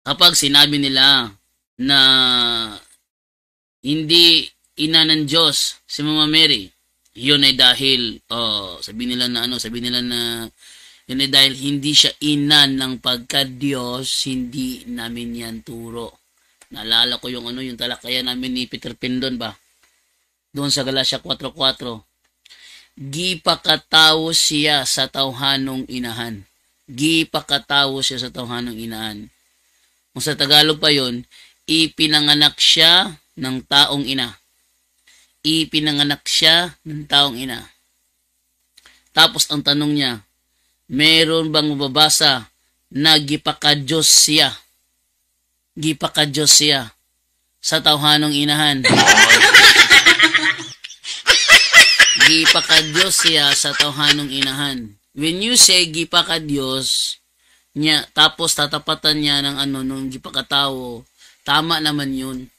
Kapag sinabi nila na hindi ina ng Diyos si Mama Mary, yun ay dahil, sabi nila na sabi nila na yun ay dahil hindi siya ina ng pagka-Diyos, hindi namin yan turo. Naalala ko yung talakayan namin ni Peter Pindon ba? Doon sa Galatia 4:4. Gipakatawo siya sa tawhanong inahan. Gipakatawo siya sa tawhanong inahan. Kung sa Tagalog pa yon, ipinanganak siya ng taong ina. Ipinanganak siya ng taong ina. Tapos ang tanong niya, meron bang mababasa na gipaka-Diyos siya? Gipaka-Diyos siya sa tawhanong inahan. Gipaka-Diyos siya sa tawhanong inahan. When you say gipaka-Diyos niya, tapos tatapatan niya ng nung gipakatawo, tama naman yun.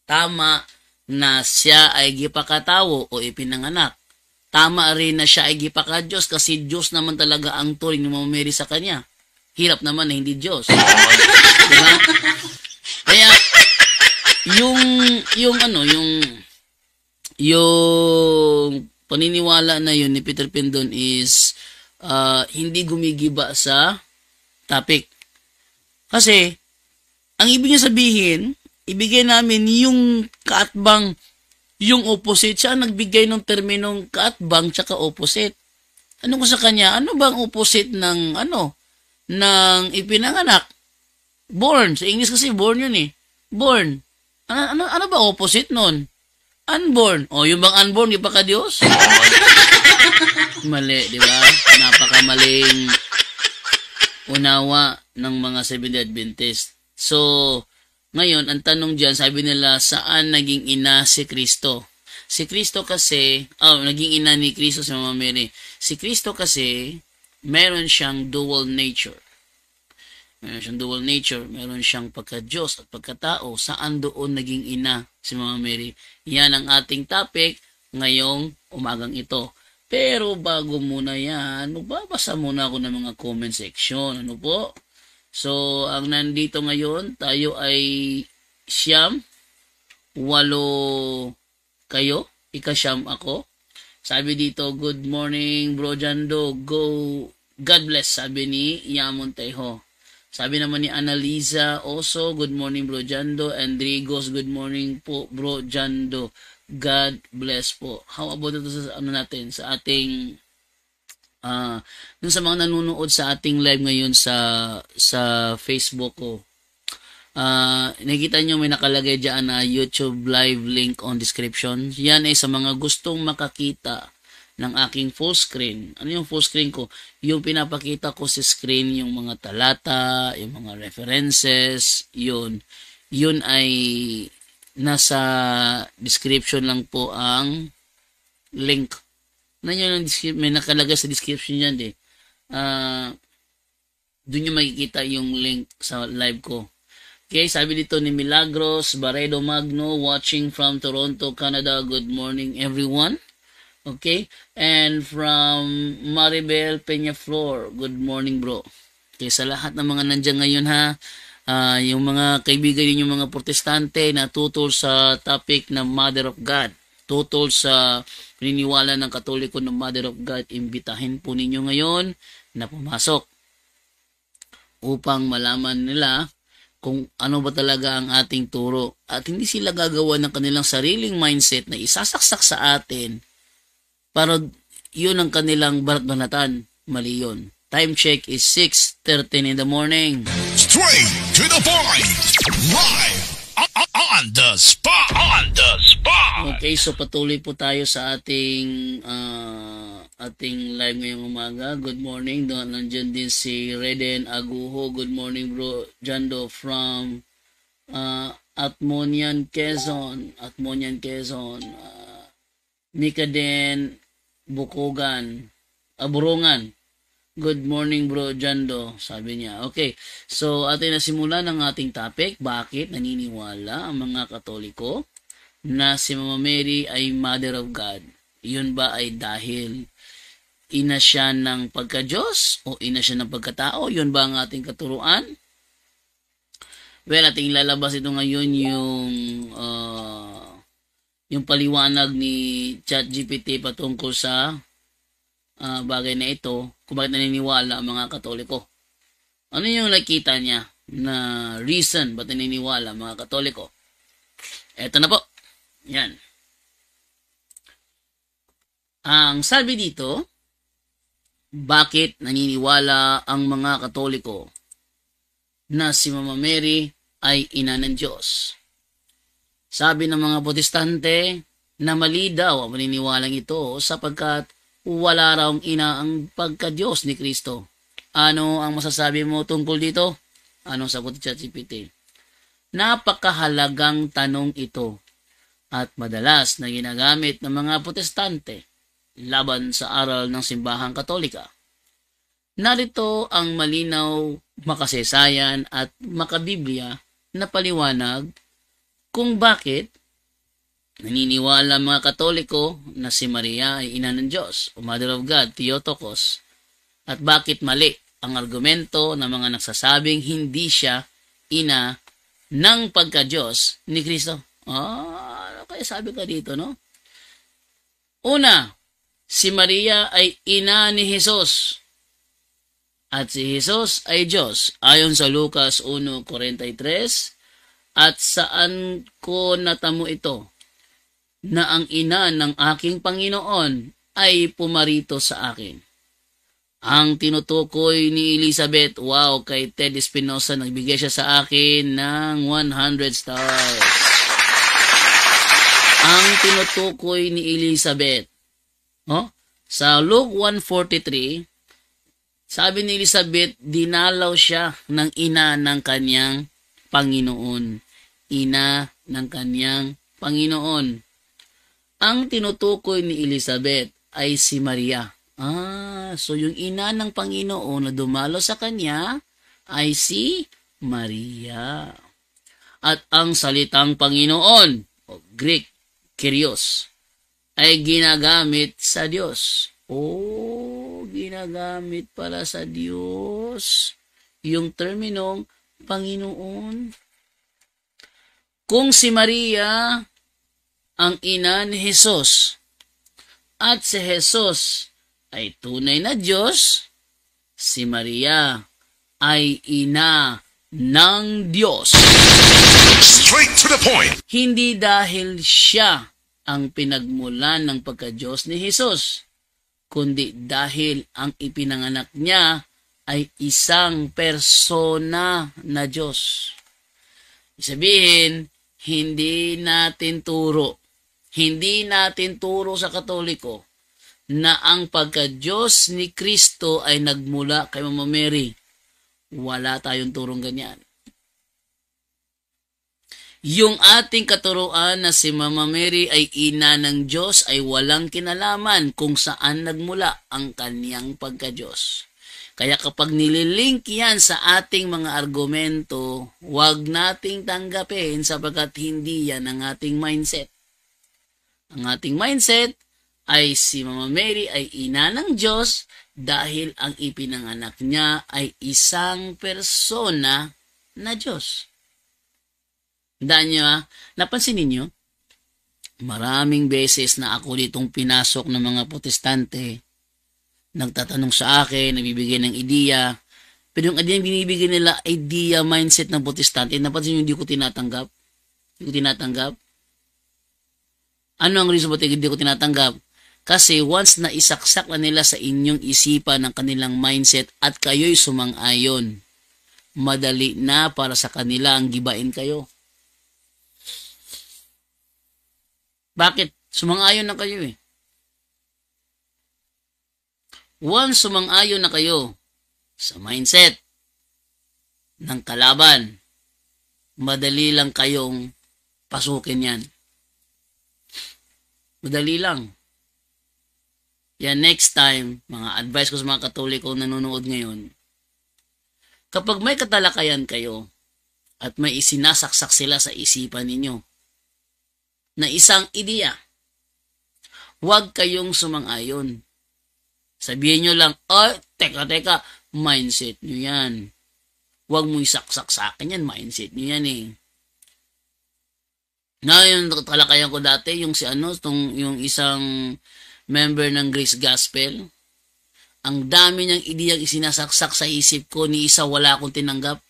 Tama na siya ay gipakatawo o ipinanganak. Tama rin na siya ay gipaka-Diyos kasi Diyos naman talaga ang turing ng Mama Mary sa kanya. Hirap naman na hindi Diyos. Diba? Kaya, yung paniniwala na yun ni Peter Pindon is hindi gumigiba sa topic. Kasi, ang ibig niya sabihin, ibigay namin yung kaatbang, yung opposite. Siya nagbigay ng terminong kaatbang tsaka opposite. Ano ko sa kanya? Ano bang opposite ng ng ipinanganak? Born. Sa English kasi born yun eh. Born. Ano ba opposite nun? Unborn. O, yung bang unborn, di pa ka Diyos? Mali, di ba? Napakamaling unawa ng mga Seventh-day Adventist. So, ngayon, ang tanong dyan, sabi nila, saan naging ina si Kristo? Si Kristo kasi, naging ina ni Kristo si Mama Mary. Si Kristo kasi, meron siyang dual nature. Meron siyang pagka-Diyos at pagkatao. Saan doon naging ina si Mama Mary? Yan ang ating topic ngayong umagang ito. Pero bago muna yan, magbabasa muna ako ng mga comment section. Ano po? So, ang nandito ngayon, tayo ay siyam, 8 kayo, ika-siyam ako. Sabi dito, good morning, Bro Jando, go, God bless, sabi ni Yamon Teho. Sabi naman ni Annalisa, also, good morning, Bro Jando. Andrigos, good morning po, Bro Jando. God bless po. How about ito sa natin, sa ating dun sa mga nanonood sa ating live ngayon sa Facebook ko. Nakikita nyo may nakalagay dyan na YouTube live link on description. Yan ay sa mga gustong makakita ng aking full screen. Ano yung full screen ko? Yung pinapakita ko sa screen yung mga talata, yung mga references, yun ay nasa description lang po ang link. May nakalagay sa description yan eh. Doon nyo makikita yung link sa live ko. Okay, sabi dito ni Milagros Barredo Magno, watching from Toronto, Canada. Good morning everyone. Okay, and from Maribel Peñaflor, good morning bro. Okay, sa lahat ng mga nandiyan ngayon ha, yung mga kaibigan ninyo mga protestante na tutol sa topic na Mother of God, tutol sa paniniwala ng Katoliko ng Mother of God, imbitahin po ninyo ngayon na pumasok upang malaman nila kung ano ba talaga ang ating turo at hindi sila gagawa ng kanilang sariling mindset na isasaksak sa atin para yun ang kanilang barat-banatan. Mali yun. Time check is 6:13 in the morning. Straight to the point. Live on the spot. Okay, so patuloy po tayo sa ating live ngayong umaga. Good morning. Nandiyan din si Reden Aguho. Good morning bro Jando from Atmonian, Quezon. Mika din Bukogan, Burungan. Good morning bro Jando, sabi niya. Okay, so atin nasimulan ang ating topic. Bakit naniniwala ang mga Katoliko na si Mama Mary ay Mother of God? Yun ba ay dahil ina siya ng pagka-Diyos o ina siya ng pagkatao? Yun ba ang ating katuruan? Well, ating lalabas ito ngayon yung paliwanag ni ChatGPT patungkol sa bagay na ito, kung bakit naniniwala ang mga Katoliko. Ano yung nakita niya na reason ba't naniniwala ang mga Katoliko? Eto na po. Yan. Ang sabi dito, bakit naniniwala ang mga Katoliko na si Mama Mary ay ina ng Diyos? Sabi ng mga Protestante na mali daw ang paniniwalang ito sapagkat wala raw ina ang pagka-Diyos ni Kristo. Ano ang masasabi mo tungkol dito? Anong sagot ni ChatGPT? Napakahalagang tanong ito at madalas na ginagamit ng mga Protestante laban sa aral ng simbahang Katolika. Narito ang malinaw, makasaysayan at makabiblia na paliwanag kung bakit naniniwala mga Katoliko na si Maria ay ina ng Diyos o Mother of God, Theotokos, at bakit mali ang argumento ng mga nagsasabing hindi siya ina ng pagka-Diyos ni Kristo. Ano kaya sabi ka dito, no? Una, si Maria ay ina ni Jesus. At si Jesus ay Diyos. Ayon sa Lucas 1:43, at saan ko natamo ito? Na ang ina ng aking Panginoon ay pumarito sa akin. Ang tinutukoy ni Elizabeth, wow, kay Ted Espinosa, nagbigay siya sa akin ng 100 stars. Ang tinutukoy ni Elizabeth, sa Luke 1:43, sabi ni Elizabeth, dinalaw siya ng ina ng kanyang Panginoon. Ina ng kanyang Panginoon. Ang tinutukoy ni Elizabeth ay si Maria. So yung ina ng Panginoon na dumalo sa kanya ay si Maria. At ang salitang Panginoon, o Greek, Kyrios, ay ginagamit sa Diyos. Ginagamit pala sa Diyos yung terminong Panginoon. Kung si Maria ang ina ni Jesus at si Jesus ay tunay na Diyos, si Maria ay ina ng Diyos. Straight to the point. Hindi dahil siya ang pinagmulan ng pagka-Diyos ni Jesus, kundi dahil ang ipinanganak niya ay isang persona na Diyos. Sabihin, hindi natin turo sa Katoliko na ang pagka-Diyos ni Kristo ay nagmula kay Mama Mary. Wala tayong turong ganyan. Yung ating katuruan na si Mama Mary ay ina ng Diyos ay walang kinalaman kung saan nagmula ang kaniyang pagka-Diyos. Kaya kapag nililink yan sa ating mga argumento, huwag nating tanggapin sapagkat hindi yan ang ating mindset. Ang ating mindset ay si Mama Mary ay ina ng Diyos dahil ang ipinanganak niya ay isang persona na Diyos. Tandaan nyo, napansin ninyo, maraming beses na ako ditong pinasok ng mga Protestante, nagtatanong sa akin, nagbibigay ng ideya, pero yung ideya binibigay nila, idea mindset ng Protestante, napansin nyo, hindi ko tinatanggap. Ano ang reason ba't hindi ko tinatanggap? Kasi once na isaksak na nila sa inyong isipan ng kanilang mindset at kayo'y sumang-ayon, madali na para sa kanila ang gibain kayo. Bakit? Sumang-ayon na kayo eh. Once sumang-ayon na kayo sa mindset ng kalaban, madali lang kayong pasukin yan. Madali lang. Yan, next time, mga advice ko sa mga Katoliko na nanonood ngayon, kapag may katalakayan kayo at may isinasaksak sila sa isipan ninyo na isang ideya, huwag kayong sumang-ayon. Sabihin nyo lang, teka, mindset nyo yan. Huwag mo isaksak sa akin yan. Mindset niyo yan eh. Na yung talakayan ko dati, yung si yung isang member ng Grace Gospel. Ang dami niyang ideyang isinasaksak sa isip ko, ni isa wala akong tinanggap.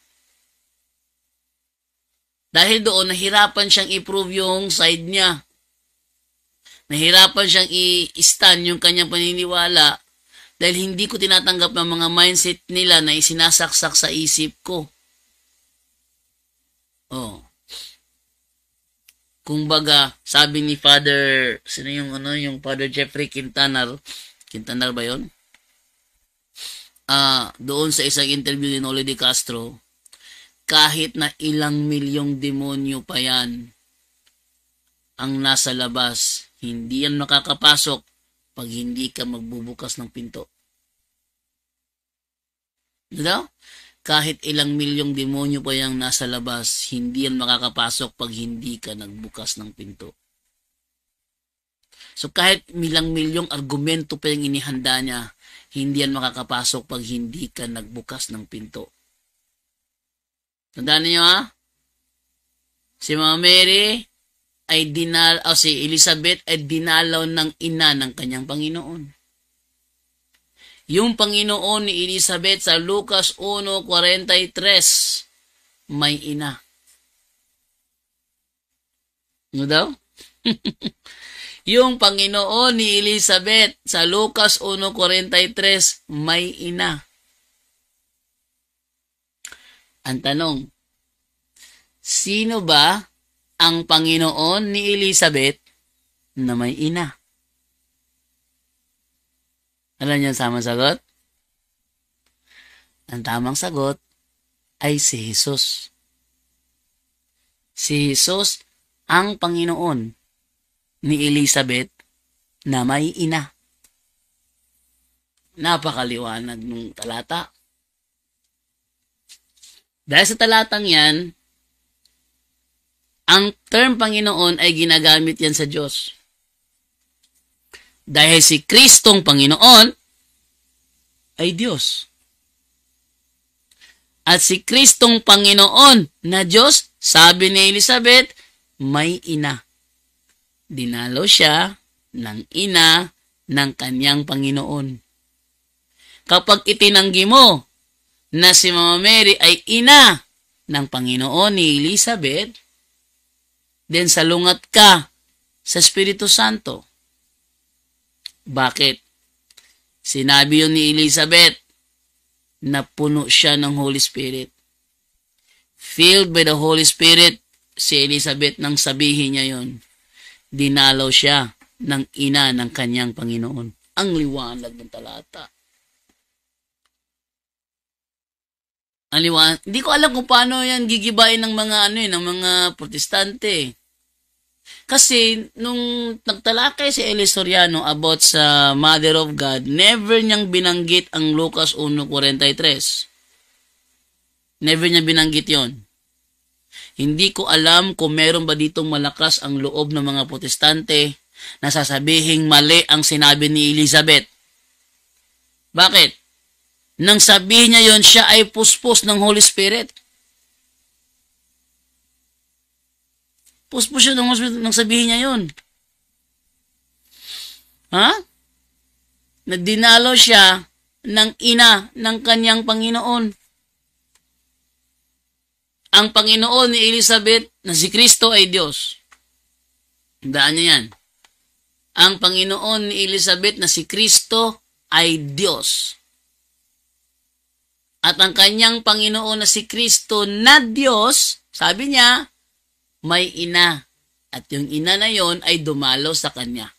Dahil doon, nahirapan siyang i-prove yung side niya. Nahirapan siyang i-stand yung kanyang paniniwala dahil hindi ko tinatanggap ang mga mindset nila na isinasaksak sa isip ko. Oh. Kung baga, sabi ni Father, sino yung Father Jeffrey Quintanar ba yun? Doon sa isang interview ni Noli de Castro, kahit na ilang milyong demonyo pa yan ang nasa labas, hindi yan makakapasok pag hindi ka magbubukas ng pinto. Diba? Kahit ilang milyong demonyo pa yang nasa labas, hindi yan makakapasok pag hindi ka nagbukas ng pinto. So kahit ilang milyong argumento pa yung inihanda niya, hindi yan makakapasok pag hindi ka nagbukas ng pinto. Tandaan niyo ha? Si Mama Mary ay si Elizabeth ay dinalaw ng ina ng kanyang Panginoon. Yung Panginoon ni Elizabeth sa Lucas 1:43, may ina. Ano daw? Yung Panginoon ni Elizabeth sa Lucas 1:43, may ina. Ang tanong, sino ba ang Panginoon ni Elizabeth na may ina? Alam niyo ang tamang sagot? Ang tamang sagot ay si Jesus. Si Jesus ang Panginoon ni Elizabeth na may ina. Napakaliwanag ng talata. Dahil sa talatang yan, ang term Panginoon ay ginagamit yan sa Diyos. Dahil si Kristong Panginoon ay Diyos. At si Kristong Panginoon na Diyos, sabi ni Elizabeth, may ina. Dinalo siya ng ina ng kanyang Panginoon. Kapag itinanggi mo na si Mama Mary ay ina ng Panginoon ni Elizabeth, then salungat ka sa Espiritu Santo. Bakit? Sinabi yun ni Elizabeth na puno siya ng Holy Spirit. Filled by the Holy Spirit, si Elizabeth nang sabihin niya yun. Dinalaw siya ng ina ng kanyang Panginoon. Ang liwanag ng talata. Ang liwanag. Hindi ko alam kung paano yan gigibain ng mga ng mga protestante. Kasi nung nagtalakay si Eli Soriano about sa Mother of God, never niyang binanggit ang Lucas 1:43. Never niya binanggit yon. Hindi ko alam kung meron ba ditong malakas ang loob ng mga protestante na sasabihing mali ang sinabi ni Elizabeth. Bakit? Nang sabihin niya yon, siya ay puspos ng Holy Spirit. Puspos siya ng Holy Spirit nang sabihin niya yon. Ha? Nagdinalo siya ng ina ng kanyang Panginoon. Ang Panginoon ni Elizabeth na si Kristo ay Diyos. Tandaan niyo yan. Ang Panginoon ni Elizabeth na si Kristo ay Diyos. At ang kanyang Panginoon na si Kristo na Diyos, sabi niya, may ina. At yung ina na yon ay dumalo sa kanya.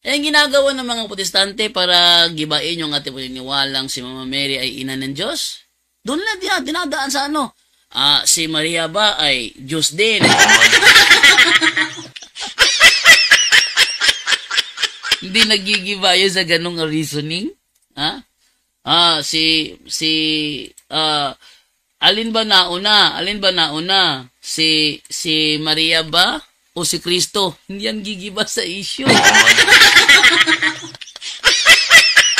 Eh, ang ginagawa ng mga protestante para gibain yung ating paniniwalang si Mama Mary ay ina ng Diyos, doon na dinadaan sa si Maria ba ay Diyos din? Hindi nagigiba yun sa ganong reasoning? Alin ba nauna? Si Maria ba o si Kristo? Hindi yan gigiba sa issue.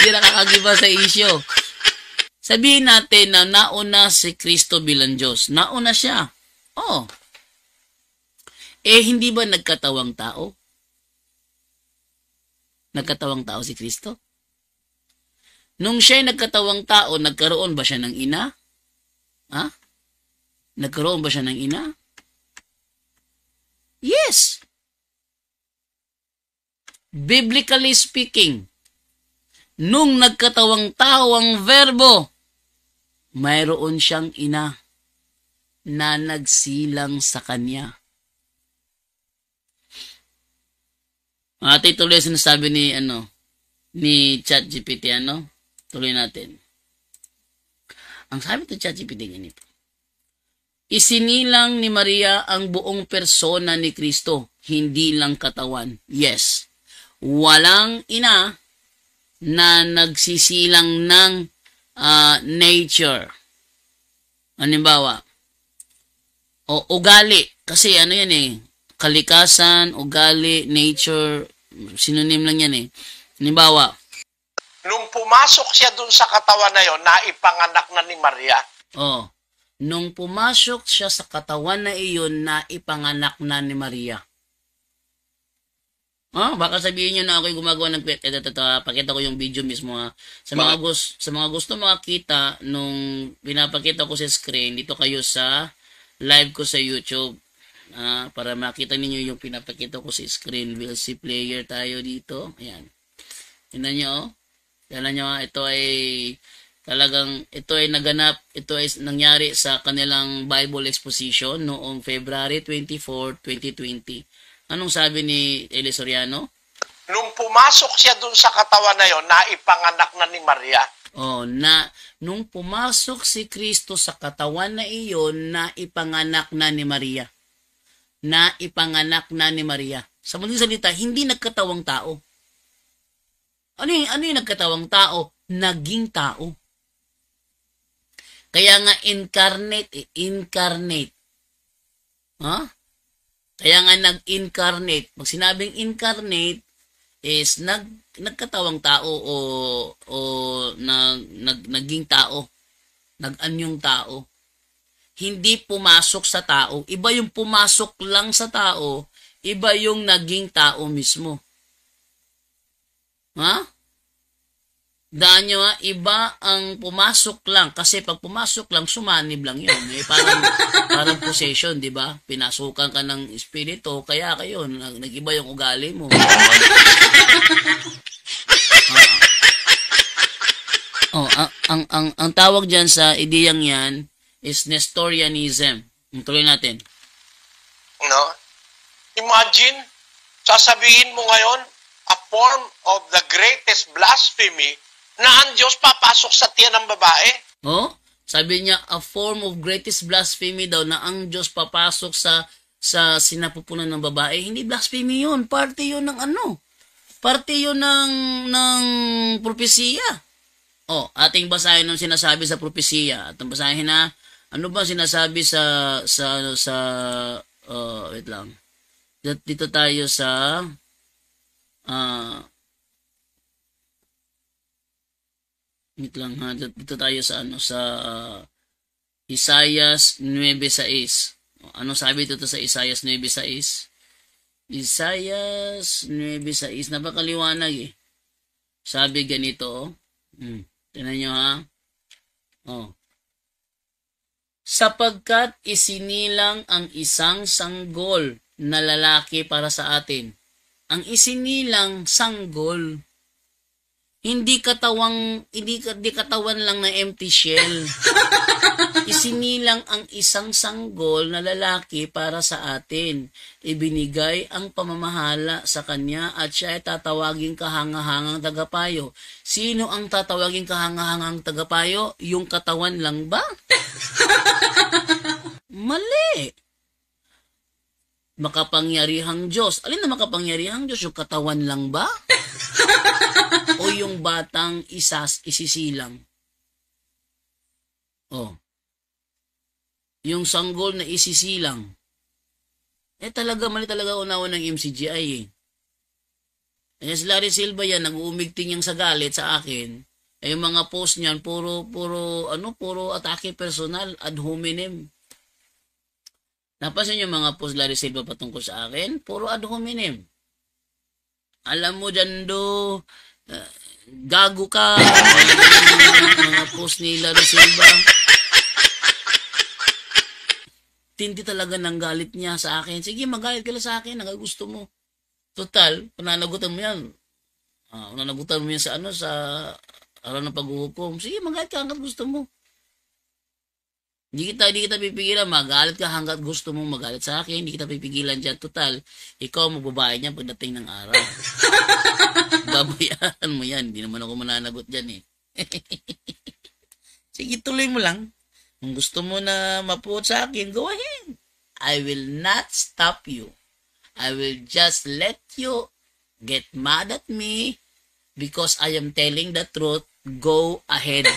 Hindi nakakagiba sa issue. Sabihin natin na nauna si Kristo bilang Diyos. Nauna siya. Oh. Hindi ba nagkatawang tao? Nagkatawang tao si Kristo? Nung siya'y nagkatawang tao, nagkaroon ba siya ng ina? Ha? Nagkaroon ba siya ng ina? Yes. Biblically speaking, nung nagkatawang tao ang verbo, mayroon siyang ina na nagsilang sa kanya. Ate, tuloy sinasabi ni ChatGPT, Tuloy natin. Ang sabi to ChatGPT ganito. Isinilang ni Maria ang buong persona ni Kristo, hindi lang katawan. Yes. Walang ina na nagsisilang ng nature. Halimbawa, o ugali. Kasi yan kalikasan, ugali, nature, synonym lang yan Halimbawa, nung pumasok siya dun sa katawan na yon, naipanganak na ni Maria. Nung pumasok siya sa katawan na iyon, naipanganak na ni Maria. Baka sabihin nyo na ako'y gumagawa ng pakita ko yung video mismo Sa mga gusto makakita nung pinapakita ko sa screen, dito kayo sa live ko sa YouTube. Para makita ninyo yung pinapakita ko sa screen. We'll see player tayo dito. Ayan. Tingnan nyo. Tingnan nyo ito ay naganap, ito ay nangyari sa kanilang Bible exposition noong February 24, 2020. Anong sabi ni Eli Soriano? Nung pumasok siya dun sa katawan na yon, naipanganak na ni Maria. Nung pumasok si Kristo sa katawan na iyon, naipanganak na ni Maria. Naipanganak na ni Maria. Sa muling salita, hindi nagkatawang tao. Ano yung nagkatawang tao? Naging tao. Kaya nga incarnate. Kaya nga nag-incarnate. Pag sinabing incarnate is nagkatawang tao o naging tao. Nag-anyong tao. Hindi pumasok sa tao. Iba yung pumasok lang sa tao, iba yung naging tao mismo. Daan nyo iba ang pumasok lang. Kasi pag pumasok lang, sumanib lang yun. Parang possession, di ba? Pinasukan ka ng espiritu, kaya kayo, nag-iba yung ugali mo. Ang tawag dyan sa ideyang yan is Nestorianism. Tuloy natin. Imagine, sasabihin mo ngayon, a form of the greatest blasphemy na ang Diyos papasok sa tiyan ng babae. Sabi niya, a form of greatest blasphemy daw na ang Diyos papasok sa sinapupunan ng babae. Hindi blasphemy yun. Parte yun ng Parte yun ng propesiya. Ating basahin ng sinasabi sa propesiya. Ating basahin na, ano ba sinasabi wait lang. Dito tayo sa dito tayo sa Isaias 9:6. Ano sabi dito sa Isaias 9:6? Isaias 9:6, napakaliwanag Sabi ganito, tingnan nyo sapagkat isinilang ang isang sanggol na lalaki para sa atin. Ang isinilang sanggol, hindi katawan lang na empty shell. Isinilang ang isang sanggol na lalaki para sa atin. Ibinigay ang pamamahala sa kanya at siya ay tatawaging kahangahangang tagapayo. Sino ang tatawaging kahangahangang tagapayo? Yung katawan lang ba? Mali. Makapangyarihang Diyos. Alin na makapangyarihang Diyos? Yung katawan lang ba? O yung batang isisilang? Yung sanggol na isisilang. Mali talaga unawa ng MCGI Si Larry Silva yan, nag-uumigting yang sa galit sa akin. Ay, yung mga post niyan, puro atake personal, ad hominem. Napansin yung mga post Larry Silva patungkol sa akin? Puro ad hominem. Alam mo dyan gago ka. Mga post ni Larry Silva. Tindi talaga ng galit niya sa akin. Sige, magalit ka lang sa akin. Ang gusto mo. Total, pananagutan mo yan. Pananagutan mo yan sa araw ng paghuhukom. Sige, magalit ka hanggat gusto mo. Hindi kita pipigilan. Magalit ka hanggat gusto mong magalit sa akin. Hindi kita pipigilan dyan. Total, ikaw magbabae niya pagdating ng araw. Babayaan mo yan. Hindi naman ako mananagot dyan eh. Sige, tuloy mo lang. Kung gusto mo na mapuot sa akin, go ahead. I will not stop you. I will just let you get mad at me because I am telling the truth. Go ahead.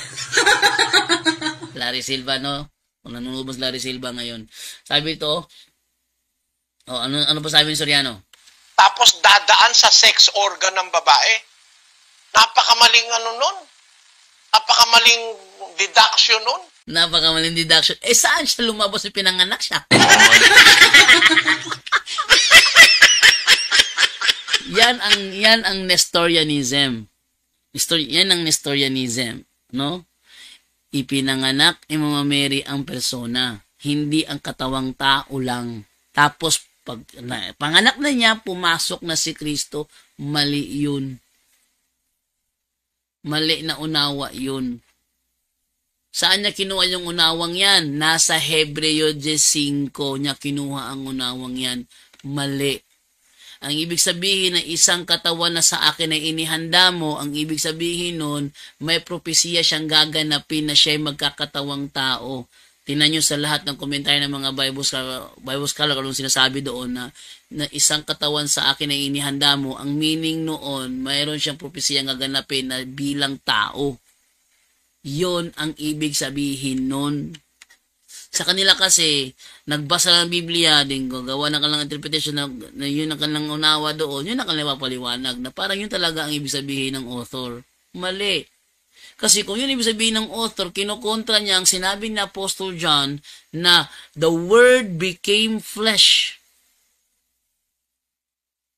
Larry Silva, no? Kung nanonood mo si Larry Silva ngayon. Sabi ito, ano pa sabi ni Soriano? Tapos dadaan sa sex organ ng babae. Napakamaling nun. Napakamaling deduction nun. Napakamaling deduction. Saan siya lumabas? Pinanganak siya. Yan ang Nestorianism. Yan ang Nestorianism, no? Ipinanganak ni Mama Mary ang persona, hindi ang katawang tao lang. Tapos pag panganak na niya, pumasok na si Kristo, mali yun. Mali na unawa yun. Saan niya kinuha yung unawang yan? Nasa Hebreo 10:5 niya kinuha ang unawang yan. Mali. Ang ibig sabihin na isang katawan na sa akin ay inihanda mo, ang ibig sabihin nun, may propesiya siyang gaganapin na siya'y magkakatawang tao. Tingnan nyo sa lahat ng komentaryo ng mga Bible scholar kung sinasabi doon na isang katawan sa akin ay inihanda mo, ang meaning noon, mayroon siyang propesiya gaganapin na bilang tao. Yon ang ibig sabihin nun. Sa kanila kasi, nagbasa ng Biblia, din gawa ng kanilang interpretation na yun ang kanilang unawa doon, yun ang kanilang papaliwanag, na parang yun talaga ang ibig sabihin ng author. Mali. Kasi kung yun ibig sabihin ng author, kinukontra niya ang sinabi ni Apostle John na the Word became flesh.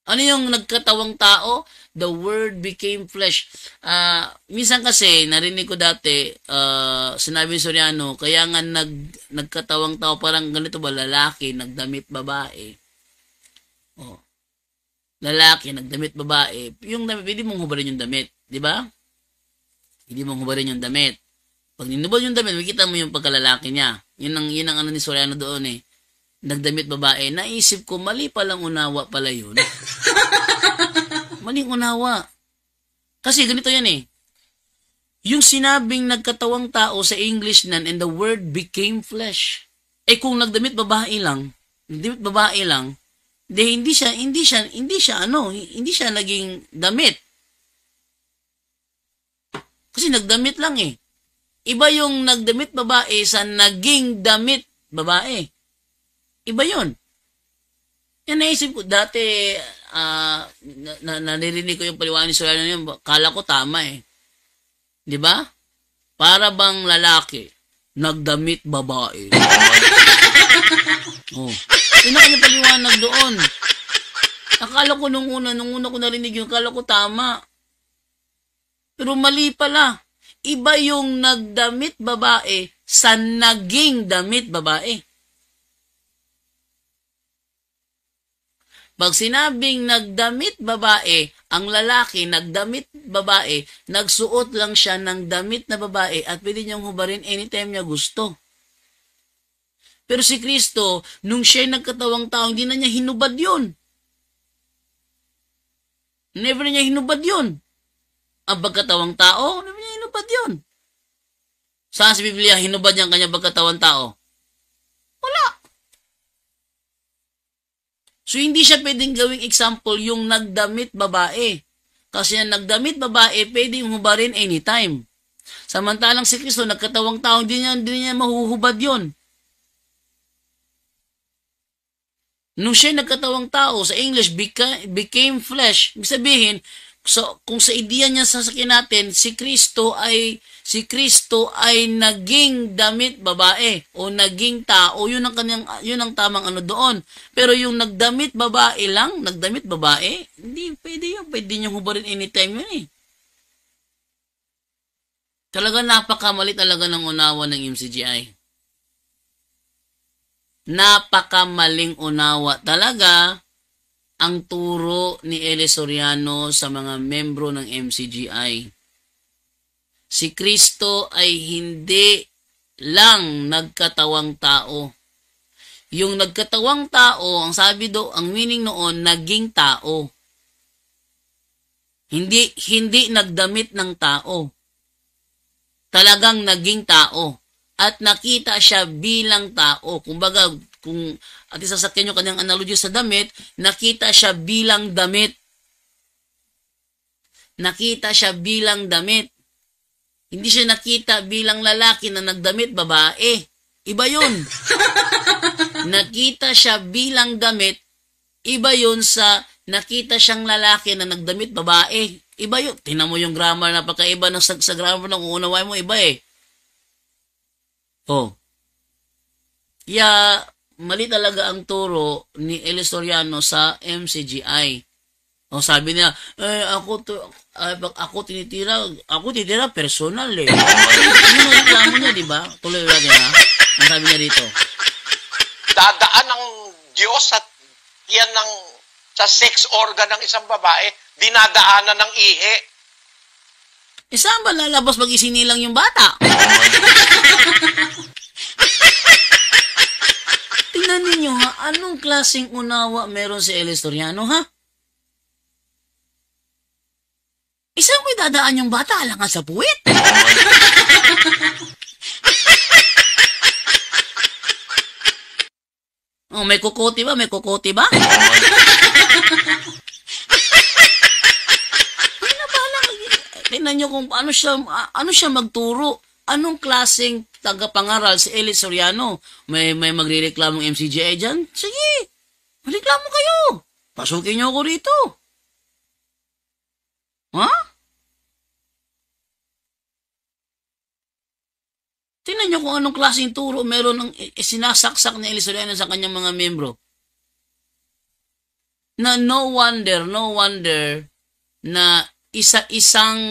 Ano yung nagkatawang tao? The Word became flesh. Minsan kasi, narinig ko dati, sinabi ni Soriano, kaya nga nagkatawang tao, parang ganito ba, lalaki, nagdamit babae. Oh. Lalaki, nagdamit babae. Yung damit, hindi mong hubarin yung damit. Di ba? Hindi mong hubarin yung damit. Pag ninubad yung damit, makita mo yung pagkalalaki niya. Yun ang ano ni Soriano doon eh. Nagdamit babae. Naisip ko, mali palang unawa pala yun. Maling unawa. Kasi ganito yan eh. Yung sinabing nagkatawang tao sa English nan and the Word became flesh. Eh kung nagdamit babae lang, hindi siya naging damit. Kasi nagdamit lang eh. Iba yung nagdamit babae sa naging damit babae. Iba yun. Yan naisip ko, dati, naririnig ko yung paliwanag ni Soriano yun, kala ko tama eh. Di ba? Para bang lalaki, nagdamit babae. Oh. Yun ang kanyang paliwanag doon. Akala ko nung una ko narinig yun, akala ko tama. Pero mali pala. Iba yung nagdamit babae sa naging damit babae. Pag sinabing nagdamit babae, ang lalaki nagdamit babae, nagsuot lang siya ng damit na babae at pwede niyang hubarin anytime niya gusto. Pero si Kristo, nung siya'y nagkatawang tao, hindi na niya hinubad yun. Never niya hinubad yun. Ang pagkatawang tao, never niya hinubad yun. Saan sa Biblia hinubad niya ang kanyang pagkatawang tao? Wala. So, hindi siya pwedeng gawing example yung nagdamit babae. Kasi yung nagdamit babae, pwedeng hubarin anytime. Samantalang si Kristo, nagkatawang tao, hindi niya mahuhubad yun. Nung siya nagkatawang tao, sa English, became flesh, ibig sabihin, kung sa ideya niya sasakyan natin, si Kristo ay naging damit babae o naging tao, yun ang tamang ano doon. Pero yung nagdamit babae lang, nagdamit babae, hindi pwede yun. Pwede niyong hubarin anytime yun eh. Talaga napakamali talaga ng unawa ng MCGI. Napakamaling unawa talaga ang turo ni Eli Soriano sa mga membro ng MCGI. Si Kristo ay hindi lang nagkatawang tao. Yung nagkatawang tao, ang sabi do, ang meaning noon, naging tao. Hindi nagdamit ng tao. Talagang naging tao. At nakita siya bilang tao. Kumbaga, kung at isasakyan nyo kanyang analogy sa damit, nakita siya bilang damit. Nakita siya bilang damit. Hindi siya nakita bilang lalaki na nagdamit babae. Iba yun. Nakita siya bilang damit. Iba yun sa nakita siyang lalaki na nagdamit babae. Iba yun. Tingnan mo yung grammar, napakaiba ng sa grammar ng uunaway mo, iba eh. Oh. Mali talaga ang turo ni Eli Soriano sa MCGI. O sabi niya, ako tinitira personal eh. Yung reklamo niya, di ba? Tuloy natin ha. Ang sabi niya dito. Dadaan ng Diyos at yan sa sex organ ng isang babae, dinadaanan ng ihi. Saan ba lalabas pag isinilang yung bata? Tingnan ninyo ha, anong klaseng unawa meron si Eli Soriano ha? Isang may dadaan yung bata alangan sa puwit. Oh, may kukote ba? May kukote ba? Tingnan nyo kung ano siya magturo. Anong klaseng tagapangaral si Eli Soriano? May magrereklamong MCGI dyan? Sige, magreklamo kayo. Pasukin nyo ako rito. Ha? Tingnan nyo kung anong klaseng turo meron ng sinasaksak ni Eli Soriano sa kanyang mga membro. Na no wonder na isa-isang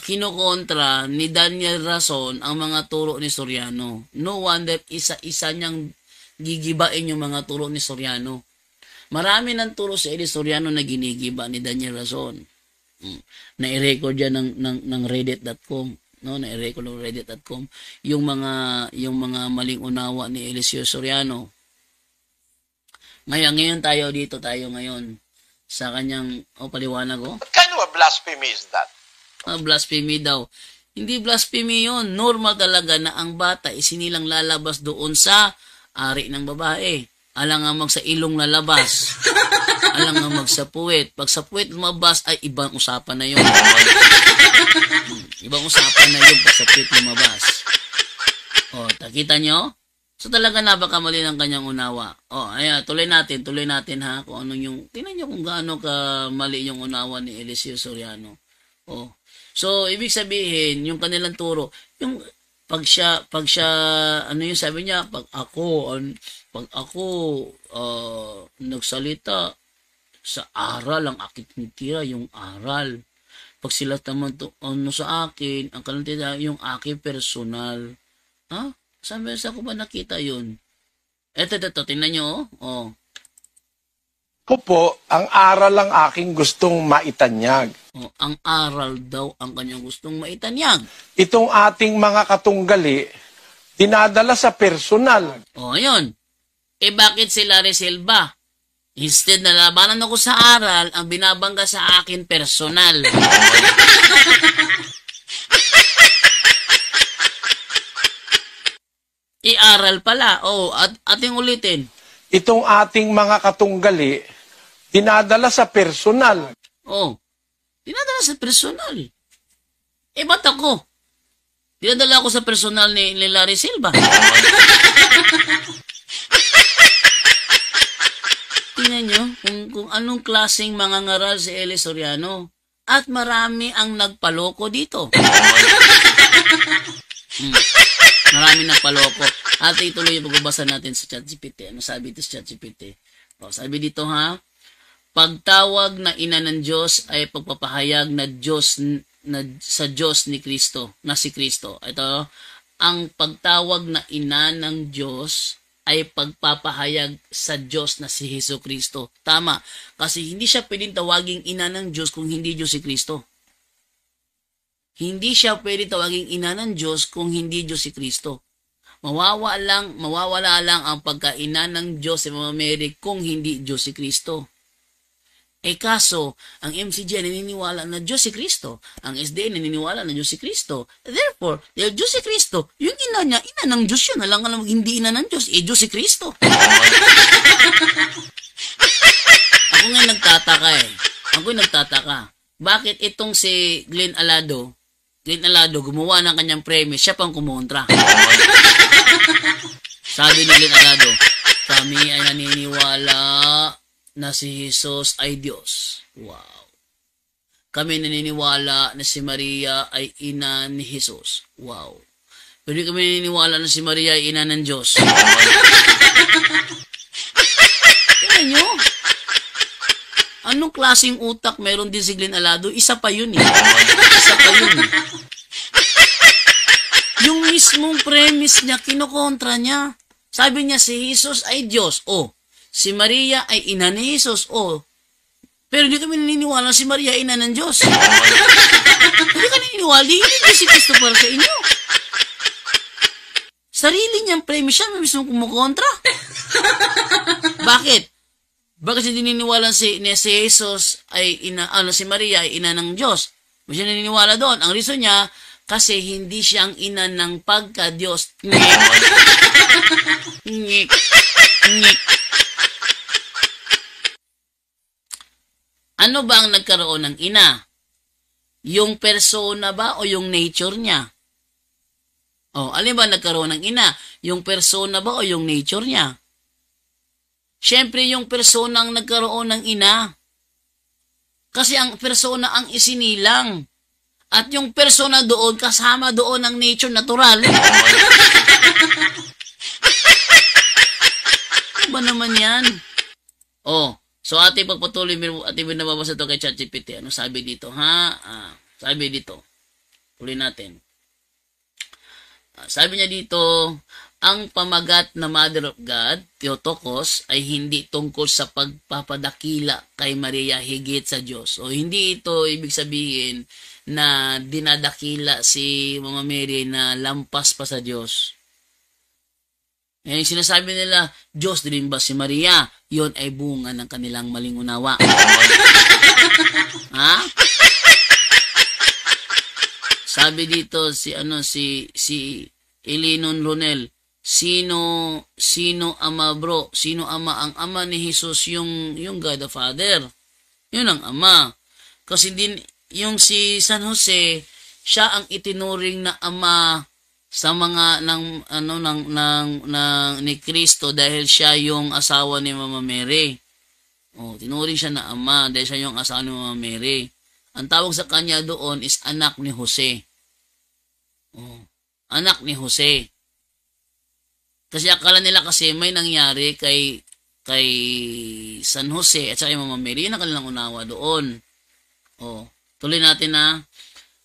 kinokontra ni Daniel Rason ang mga turo ni Soriano. No wonder isa-isa niyang gigibain yung mga turo ni Soriano. Marami ng turo si Eli Soriano na ginigiba ni Daniel Rason. Na-record yan ng reddit.com, no? Na-record ng reddit.com yung mga maling unawa ni Eli Soriano. Ngayon tayo ngayon sa kanyang paliwanag ko. What kind of a blasphemy is that? Blasphemy daw. Hindi blasphemy yun. Normal talaga na ang bata isinilang lalabas doon sa ari ng babae. Alangamag sa ilong lalabas. Alangamag sa puwet. Pag sa puwet lumabas ay ibang usapan na yun. Ibang usapan na yun pag sa puwet lumabas. Takita nyo? So talaga napakamali ng kanyang unawa. Ayan, tuloy natin ha, kung anong yung, tingnan nyo kung gaano ka mali yung unawa ni Eli Soriano. So, ibig sabihin, yung kanilang turo, yung, pag siya, ano yung sabi niya, pag ako nagsalita sa aral, ang aking tinitira, yung aral. Pag sila naman sa akin, ang kanilang tinitira, yung aking personal. Ha? Saan ko ba nakita yun? Ito, tingnan nyo, Ko po, ang aral ang aking gustong maitanyag. Ang aral daw ang kanyang gustong maitanyag. Itong ating mga katunggali, dinadala sa personal. Ayun. Bakit si Larry Silva? Instead na labanan ako sa aral, ang binabangga sa akin personal. Iaral pala. Ating ulitin. Itong ating mga katunggali, dinadala sa personal. Dinadala sa personal. Ba't ako? Dinadala ako sa personal ni Larry Silva. tingnan nyo kung anong klaseng mga ngaral si Eli Soriano. At marami ang nagpaloko dito. Marami nagpaloko. At ituloy yung pagbabasa natin sa ChatGPT. Ano sabi ito sa ChatGPT? Sabi dito ha, pagtawag na ina ng Diyos ay pagpapahayag na sa Diyos ni Kristo, na si Kristo. Ito, ang pagtawag na ina ng Diyos ay pagpapahayag sa Diyos na si Hesus Kristo. Tama, kasi hindi siya pwedeng tawaging ina ng Diyos kung hindi Diyos si Kristo. Hindi siya pwedeng tawaging ina ng Diyos kung hindi Diyos si Kristo. Mawawala lang ang pagkaina ng Diyos si Mama Mary kung hindi Diyos si Kristo. Kaso, ang MCG naniniwala na Diyos si Kristo. Ang SDN naniniwala na Diyos si Kristo. Therefore, dahil Diyos si Kristo, yung ina niya, ina ng Diyos yun. Alam hindi ina ng Diyos, Diyos si Kristo. Ako nga nagtataka. Bakit itong si Glenn Alado, gumawa ng kanyang premise, siya pang kumontra. Sabi ni Glenn Alado, kami ay naniniwala na si Jesus ay Diyos. Wow. Kami naniniwala na si Maria ay ina ni Jesus. Wow. Pero kami naniniwala na si Maria ay ina ng Diyos. Tingnan nyo. Anong klaseng utak meron din si Glenn Alado? Isa pa yun eh. Yung mismong premise niya, kinokontra niya. Sabi niya si Jesus ay Diyos. Si Maria ay ina ni Jesus. Pero hindi kami naniniwala si Maria ay ina ng Diyos. Hindi ka naniniwala, hindi Diyos si Kristo para sa inyo. Sarili niyang premise siya, may mismo kumukontra. Bakit? Bakit hindi naniniwala si Jesus ay ina, si Maria ay ina ng Diyos? Hindi siya naniniwala doon. Ang reason niya, kasi hindi siya ang ina ng pagka-Diyos. Ngik. Ano ba ang nagkaroon ng ina? Yung persona ba o yung nature niya? Alin ba nagkaroon ng ina? Yung persona ba o yung nature niya? Siyempre yung persona ang nagkaroon ng ina. Kasi ang persona ang isinilang. At yung persona doon, kasama doon ang nature natural. Ano ba naman yan? So ating pagpatuloy, ating binababasa ito kay ChatGPT. Ano sabi dito, ha? Sabi dito. Tuloy natin. Sabi niya dito, ang pamagat na Mother of God, Theotokos, ay hindi tungkol sa pagpapadakila kay Maria higit sa Diyos. Hindi ito ibig sabihin na dinadakila si Mama Mary na lampas pa sa Diyos. Yung sinasabi nila, Diyos din ba si Maria? Yon ay bunga ng kanilang maling unawa. Ha? Sabi dito si Elinon Ronel, sino ama bro? Sino ama? Ang ama ni Jesus yung God the Father. Yun ang ama. Kasi din yung si San Jose, siya ang itinuring na ama sa mga ni Kristo dahil siya yung asawa ni Mama Mary. Tinuring siya na ama dahil siya yung asawa ni Mama Mary. Ang tawag sa kanya doon is anak ni Jose. Anak ni Jose. Kasi akala nila kasi may nangyari kay San Jose at saka Mama Mary. Yun ang kanilang unawa doon. Tuloy natin na.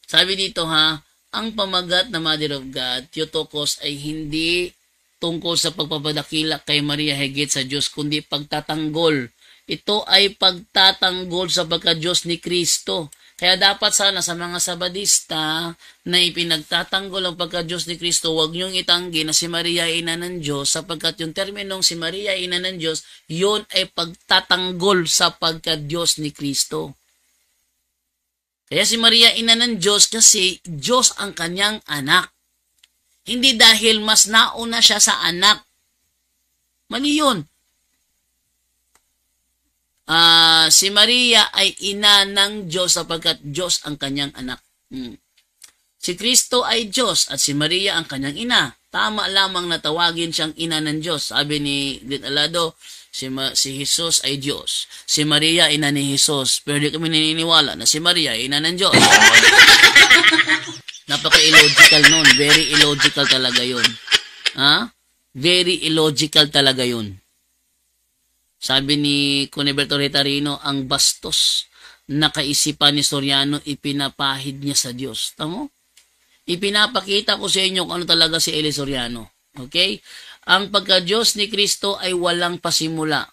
Sabi dito ha, ang pamagat na Mother of God, Theotokos, ay hindi tungkol sa pagpapadakila kay Maria higit sa Diyos, kundi pagtatanggol. Ito ay pagtatanggol sa pagka-Diyos ni Kristo. Kaya dapat sana sa mga Sabadista na ipinagtatanggol ang pagka-Diyos ni Kristo, huwag niyong itanggi na si Maria ay ina ng Diyos, sapagkat yung terminong si Maria ay ina ng Diyos, yun ay pagtatanggol sa pagka-Diyos ni Kristo. Kaya si Maria ina ng Diyos kasi Diyos ang kanyang anak. Hindi dahil mas nauna siya sa anak. Mali yun. Si Maria ay ina ng Diyos sapagkat Diyos ang kanyang anak. Si Kristo ay Diyos at si Maria ang kanyang ina. tama lamang na tawagin siyang ina ng Diyos. Sabi ni Glenn Alado, si Jesus ay Diyos. Si Maria, ina ni Jesus. Pero di kami naniniwala na si Maria ay ina ng Diyos. Napaka-illogical nun. Very illogical talaga yun. Ha? Very illogical talaga yun. Sabi ni Cuniberto Retarino, ang bastos na kaisipan ni Soriano, ipinapahid niya sa Diyos. Tamo? Ipinapakita ko sa inyo kung ano talaga si Eli Soriano. Okay? Ang pagka-Diyos ni Kristo ay walang pasimula.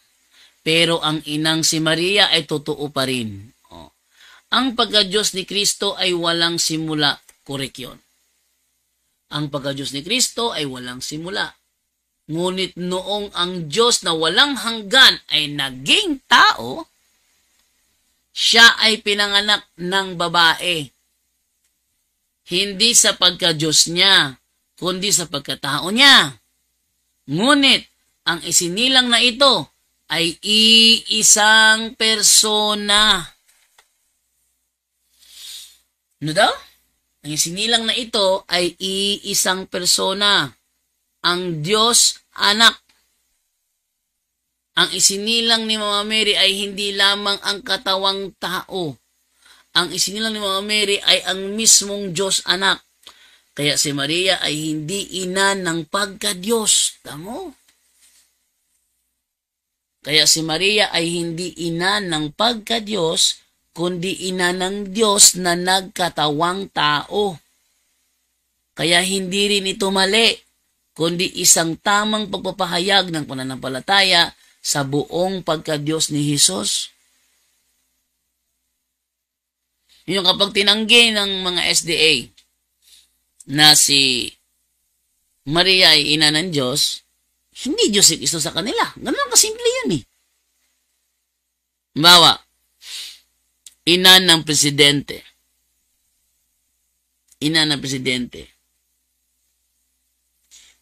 Pero ang inang si Maria ay totoo pa rin. Oh. Ang pagka-Diyos ni Kristo ay walang simula. Correct yun. Ang pagka-Diyos ni Kristo ay walang simula. Ngunit noong ang Diyos na walang hanggan ay naging tao, siya ay pinanganak ng babae. Hindi sa pagka-Diyos niya, kundi sa pagkatao niya. Ngunit ang isinilang na ito ay iisang persona. Ano daw? Ang isinilang na ito ay iisang persona. Ang Diyos anak. Ang isinilang ni Mama Mary ay hindi lamang ang katawang tao. Ang isinilang ni Mama Mary ay ang mismong Diyos anak. Kaya si Maria ay hindi ina ng pagka-Diyos. Tamo? Kaya si Maria ay hindi ina ng pagka-Diyos, kundi ina ng Diyos na nagkatawang tao. Kaya hindi rin ito mali, kundi isang tamang pagpapahayag ng pananampalataya sa buong pagka-Diyos ni Jesus. Yung kapag tinanggi ng mga SDA na si Maria ay ina ng Diyos, hindi Diyos si Kristo sa kanila. Ganun kasimple yun eh. Bawa, ina ng presidente. Ina ng presidente.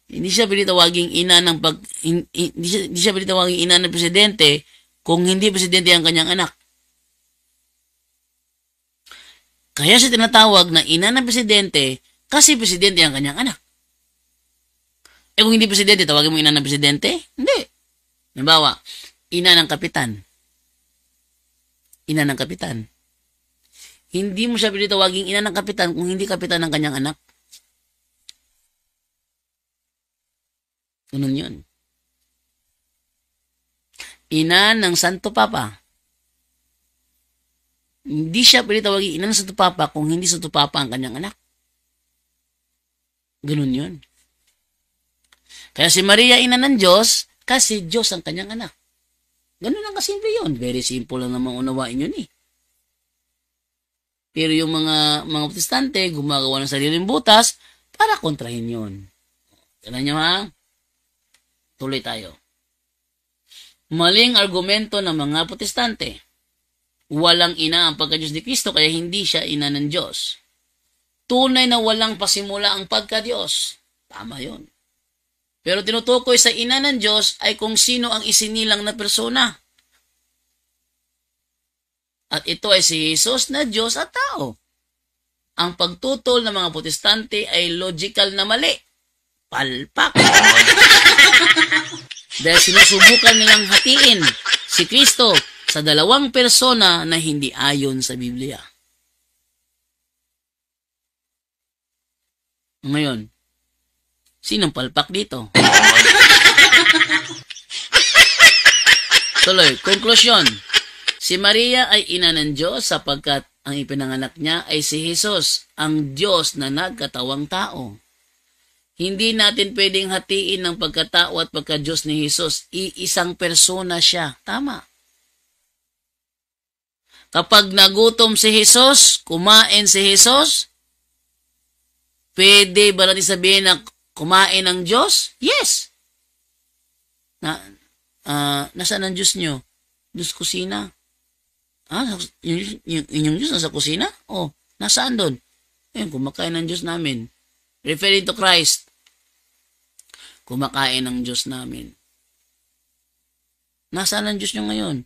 Hindi siya pinitawaging ina ng hindi siya pinitawaging ina ng presidente kung hindi presidente ang kanyang anak. Kaya siya tinatawag na ina ng presidente kasi presidente ang kanyang anak. Eh kung hindi presidente, tawagin mo ina ng presidente? Hindi. Halimbawa, ina ng kapitan. Ina ng kapitan. Hindi mo siya pinitawaging ina ng kapitan kung hindi kapitan ng kanyang anak. Ganun yun. Ina ng Santo Papa. Hindi siya pinitawaging ina ng Santo Papa kung hindi Santo Papa ang kanyang anak. Ganun yun. Kaya si Maria ina ng Diyos kasi Diyos ang kanyang anak. Ganun lang kasimple yun. Very simple lang naman unawain yun eh. Pero yung mga protestante gumagawa ng sariling butas para kontrahin yun. Kailan nyo ha? Tuloy tayo. Maling argumento ng mga protestante. Walang ina ang pagka-Diyos ni Kristo kaya hindi siya ina ng Diyos. Tunay na walang pasimula ang pagka-Diyos. Tama yun. Pero tinutukoy sa ina ng Diyos ay kung sino ang isinilang na persona. At ito ay si Jesus na Diyos at tao. Ang pagtutol ng mga protestante ay logical na mali. Palpak. Dahil sinusubukan nilang hatiin si Kristo sa dalawang persona na hindi ayon sa Biblia. Ngayon, sinong palpak dito? Tuloy, konklusyon. Si Maria ay ina ng Diyos sapagkat ang ipinanganak niya ay si Jesus, ang Diyos na nagkatawang tao. Hindi natin pwedeng hatiin ng pagkatao at pagka-Diyos ni Jesus. Iisang persona siya. Tama. Kapag nagutom si Jesus, kumain si Jesus, pwede ba natin sabihin na kumain ng Diyos? Yes. Nasaan ang Diyos nyo? Diyos kusina. Yung Diyos nasa kusina? Oh, nasaan doon? Ayun, kumakain ng Diyos namin. Referring to Christ. Kumakain ng Diyos namin. Nasaan ang Diyos nyo ngayon?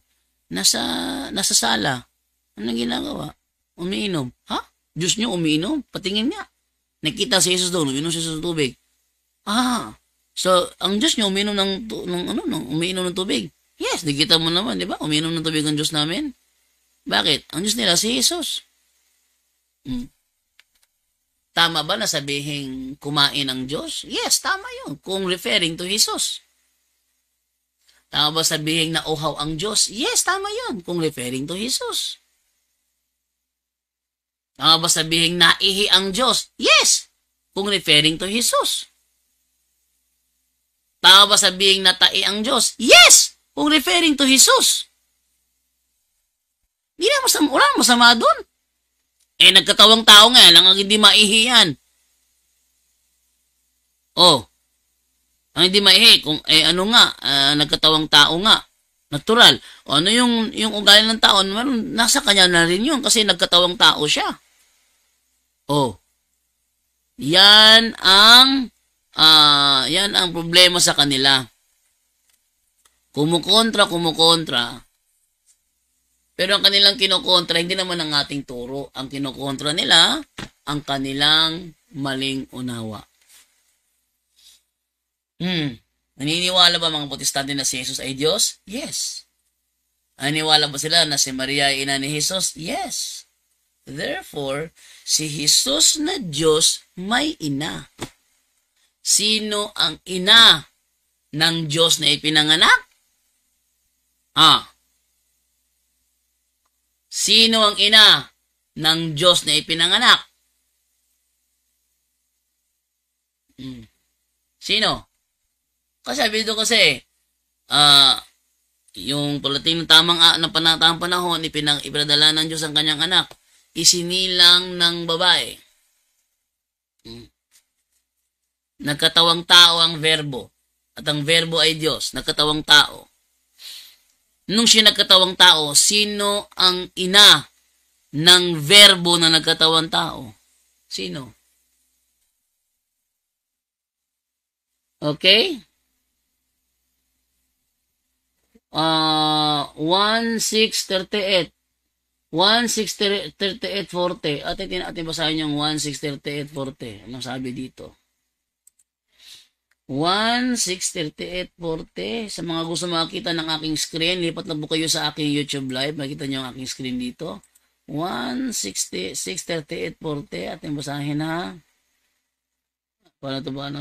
Nasa sala. Anong ginagawa? Umiinom. Ha? Diyos nyo umiinom? Patingin nga. Nakita si Jesus doon, umiinom siya sa tubig. So, ang Diyos niyo uminom umiinom ng tubig. Yes, nakita mo naman, di ba? Umiinom ng tubig ang Diyos namin. Bakit? Ang Diyos nila si Jesus. Tama ba na sabihin kumain ang Diyos? Yes, tama yun. Kung referring to Jesus. Tama ba sabihin na uhaw ang Diyos? Yes, tama yun. Kung referring to Jesus. Tama ba sabihin naihi ang Diyos? Yes, kung referring to Jesus. Tama ba sabihin natai ang Diyos? Yes, kung referring to Jesus. Hindi na masama doon. Nagkatawang tao nga lang ang hindi maihi yan. Ang hindi maihi, kung, nagkatawang tao nga. Natural. Ano yung ugali ng tao? Nasa kanya na rin yun kasi nagkatawang tao siya. Yan ang problema sa kanila. Kumukontra. Pero ang kanilang kinokontra, hindi naman ang ating turo. Ang kinokontra nila, ang kanilang maling unawa. Naniniwala ba mga Protestante na si Jesus ay Diyos? Yes. Naniniwala ba sila na si Maria ay ina ni Jesus? Yes. Therefore, si Jesus na Diyos may ina. Sino ang ina ng Diyos na ipinanganak? Sino ang ina ng Diyos na ipinanganak? Sino? Sabi dito kasi, yung palating ng tamang panahon, ipinadala ng Diyos ang kanyang anak, isinilang ng babae. Nagkatawang tao ang verbo, at ang verbo ay Diyos, nagkatawang tao. Nung siya nagkatawang tao, sino ang ina ng verbo na nagkatawang tao? Sino? Okay? 1:6:38. 1:6:38:40. Atin basahin yung 1:6:38:40. Anong sabi dito? 1:6:38:40. Sa mga gusto makita ng aking screen, lipat lang po kayo sa aking YouTube live. Makita nyo ang aking screen dito. 1:6:38:40. Atin basahin ha. Paano ito ba?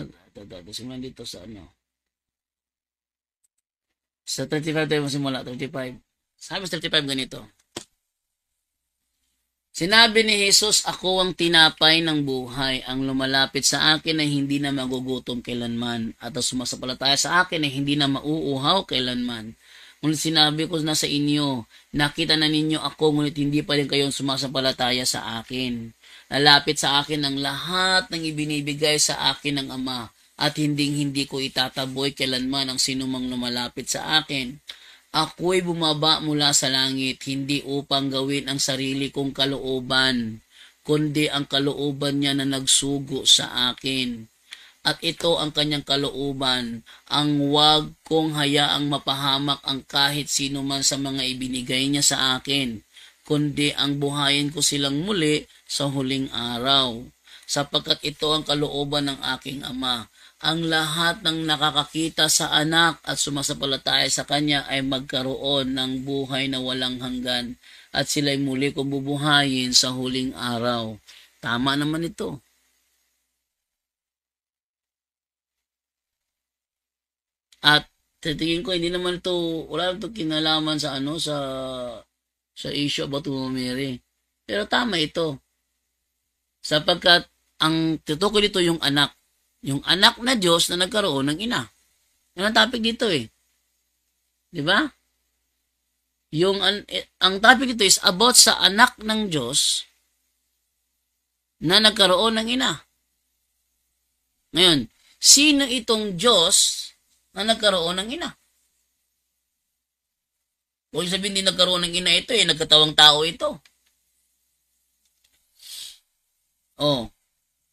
Simulan dito sa Sa 35 tayo masimula. 35. Sabi sa 35 ganito. Sinabi ni Jesus, ako ang tinapay ng buhay. Ang lumalapit sa akin ay hindi na magugutom kailanman. At ang sumasampalataya sa akin ay hindi na mauuhaw kailanman. Ngunit sinabi ko na sa inyo, nakita na ninyo ako, ngunit hindi pa rin kayong sumasampalataya sa akin. Lalapit sa akin ang lahat ng ibinibigay sa akin ng Ama. At hindi ko itataboy kailanman ang sinumang lumalapit sa akin. Ako'y bumaba mula sa langit, hindi upang gawin ang sarili kong kalooban, kundi ang kalooban niya na nagsugo sa akin. At ito ang kanyang kalooban, ang huwag kong hayaang mapahamak ang kahit sino man sa mga ibinigay niya sa akin, kundi ang buhayin ko silang muli sa huling araw. Sapagkat ito ang kalooban ng aking Ama. Ang lahat ng nakakakita sa anak at sumasampalataya sa kanya ay magkaroon ng buhay na walang hanggan at sila'y muli kong bubuhayin sa huling araw. Tama naman ito. At titingin ko, hindi naman ito, wala ito kinalaman sa sa issue about Mary. Pero tama ito. Sapagkat ang tutukoy dito yung anak. Yung anak na Diyos na nagkaroon ng ina. Yan ang topic dito eh. Di ba? Ang topic dito is about sa anak ng Diyos na nagkaroon ng ina. Ngayon, sino itong Diyos na nagkaroon ng ina? Kung sabihin din nagkaroon ng ina ito nagkatawang tao ito.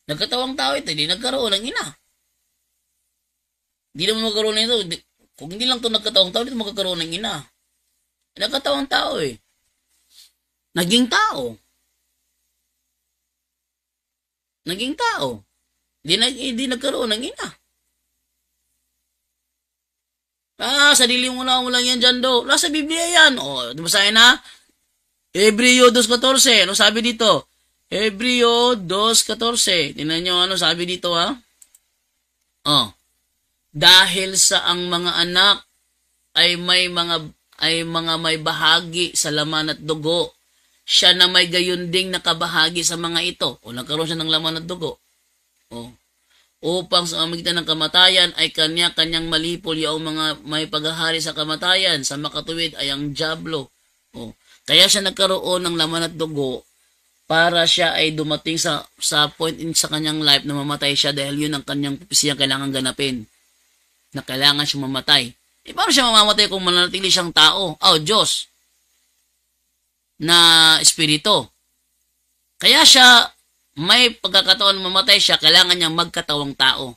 Nagkatawang tao ito, hindi nagkaroon ng ina. Hindi naman magkaroon ng ito. Kung hindi lang ito nagkatawang tao, dito magkakaroon ng ina. Nagkatawang tao Naging tao. Naging tao. Hindi nagkaroon ng ina. Sarili mo lang yan dyan do. Nasa Biblia yan. O, basahin na. Hebreo 2.14. Ano sabi dito? Hebreo 2.14. Tingnan nyo ano sabi dito ha. Dahil sa ang mga anak ay mga may bahagi sa laman at dugo, siya na may gayon ding nakabahagi sa mga ito. O nagkaroon siya ng laman at dugo. Upang sa pamamagitan ng kamatayan ay kanya-kanyang malipol yung mga may paghahari sa kamatayan, sa makatuwid ay ang dyablo. Kaya siya nagkaroon ng laman at dugo para siya ay dumating sa point in sa kanyang life na mamatay siya dahil yun ang kanyang siya kailangan ganapin. Na kailangan siya mamatay. Paano siya mamamatay kung mananatili siyang tao? Diyos. Na espiritu. Kaya siya may pagkakataon na mamatay siya, kailangan niyang magkatawang tao.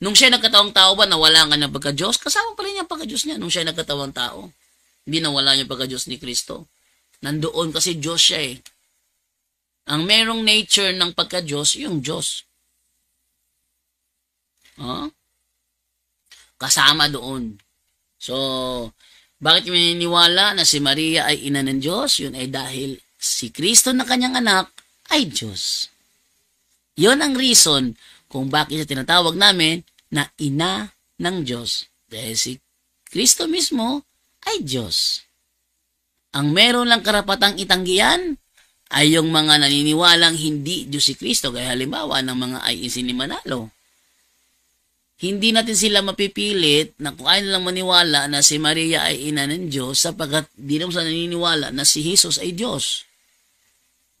Nung siya nagkatawang tao ba, nawala nga ng pagka-Diyos? Kasama pala niya ang pagka-Diyos niya nung siya nagkatawang tao. Hindi nawala niya pagka-Diyos ni Kristo. Nandoon kasi Diyos siya eh. Ang merong nature ng pagka-Diyos, yung Diyos. Kasama doon. So, bakit maniniwala na si Maria ay ina ng Diyos? Yun ay dahil si Kristo na kanyang anak ay Diyos. Yun ang reason kung bakit siya tinatawag namin na ina ng Diyos. Dahil si Kristo mismo ay Diyos. Ang meron lang karapatang itanggihan ay yung mga naniniwalang hindi Diyos si Kristo. Kaya halimbawa ng mga IEC ni Manalo. Hindi natin sila mapipilit na kung ayaw lang maniwala na si Maria ay ina ng Diyos sapagkat di naman sila naniniwala na si Jesus ay Diyos.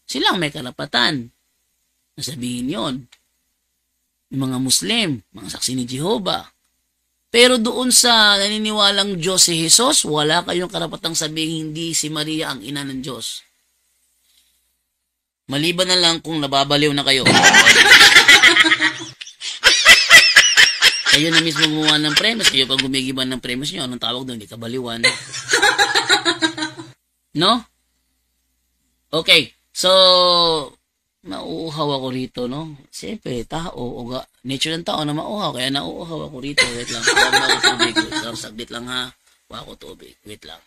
Silang may karapatan na sabihin yon. Yung mga Muslim, mga saksi ni Jehovah. Pero doon sa naniniwalang Diyos si Jesus, wala kayong karapatang sabihin hindi si Maria ang ina ng Diyos. Maliban na lang kung nababaliw na kayo. Kayo na mismo gumawa ng premise. Kayo pag gumigiban ng premise nyo, anong tawag doon? Hindi kabaliwan. No? Okay. So, nauuhaw ako rito, no? Siyempre, tao, nature ng tao na mauhaw, kaya nauuhaw ako rito. Wait lang. Kuha mo ako tubig. Saglit lang ha. Kuha ako tubig. Wait lang.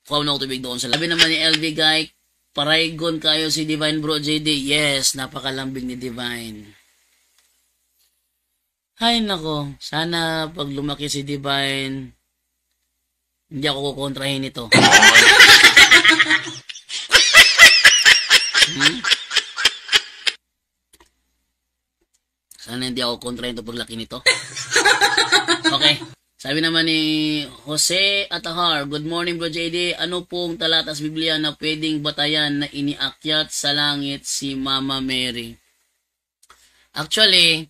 Kuha mo ako tubig doon sa labi naman ni LV Guy. Paraygon kayo si Divine Bro JD. Yes, napakalambing ni Divine. Hay nako, sana pag lumaki si Divine, hindi ako kukontrahin ito. Sana hindi ako kontrahin ito paglaki nito. Okay. Sabi naman ni Jose Atahar, good morning Bro JD. Ano pong talata sa Biblia na pwedeng batayan na iniakyat sa langit si Mama Mary? Actually,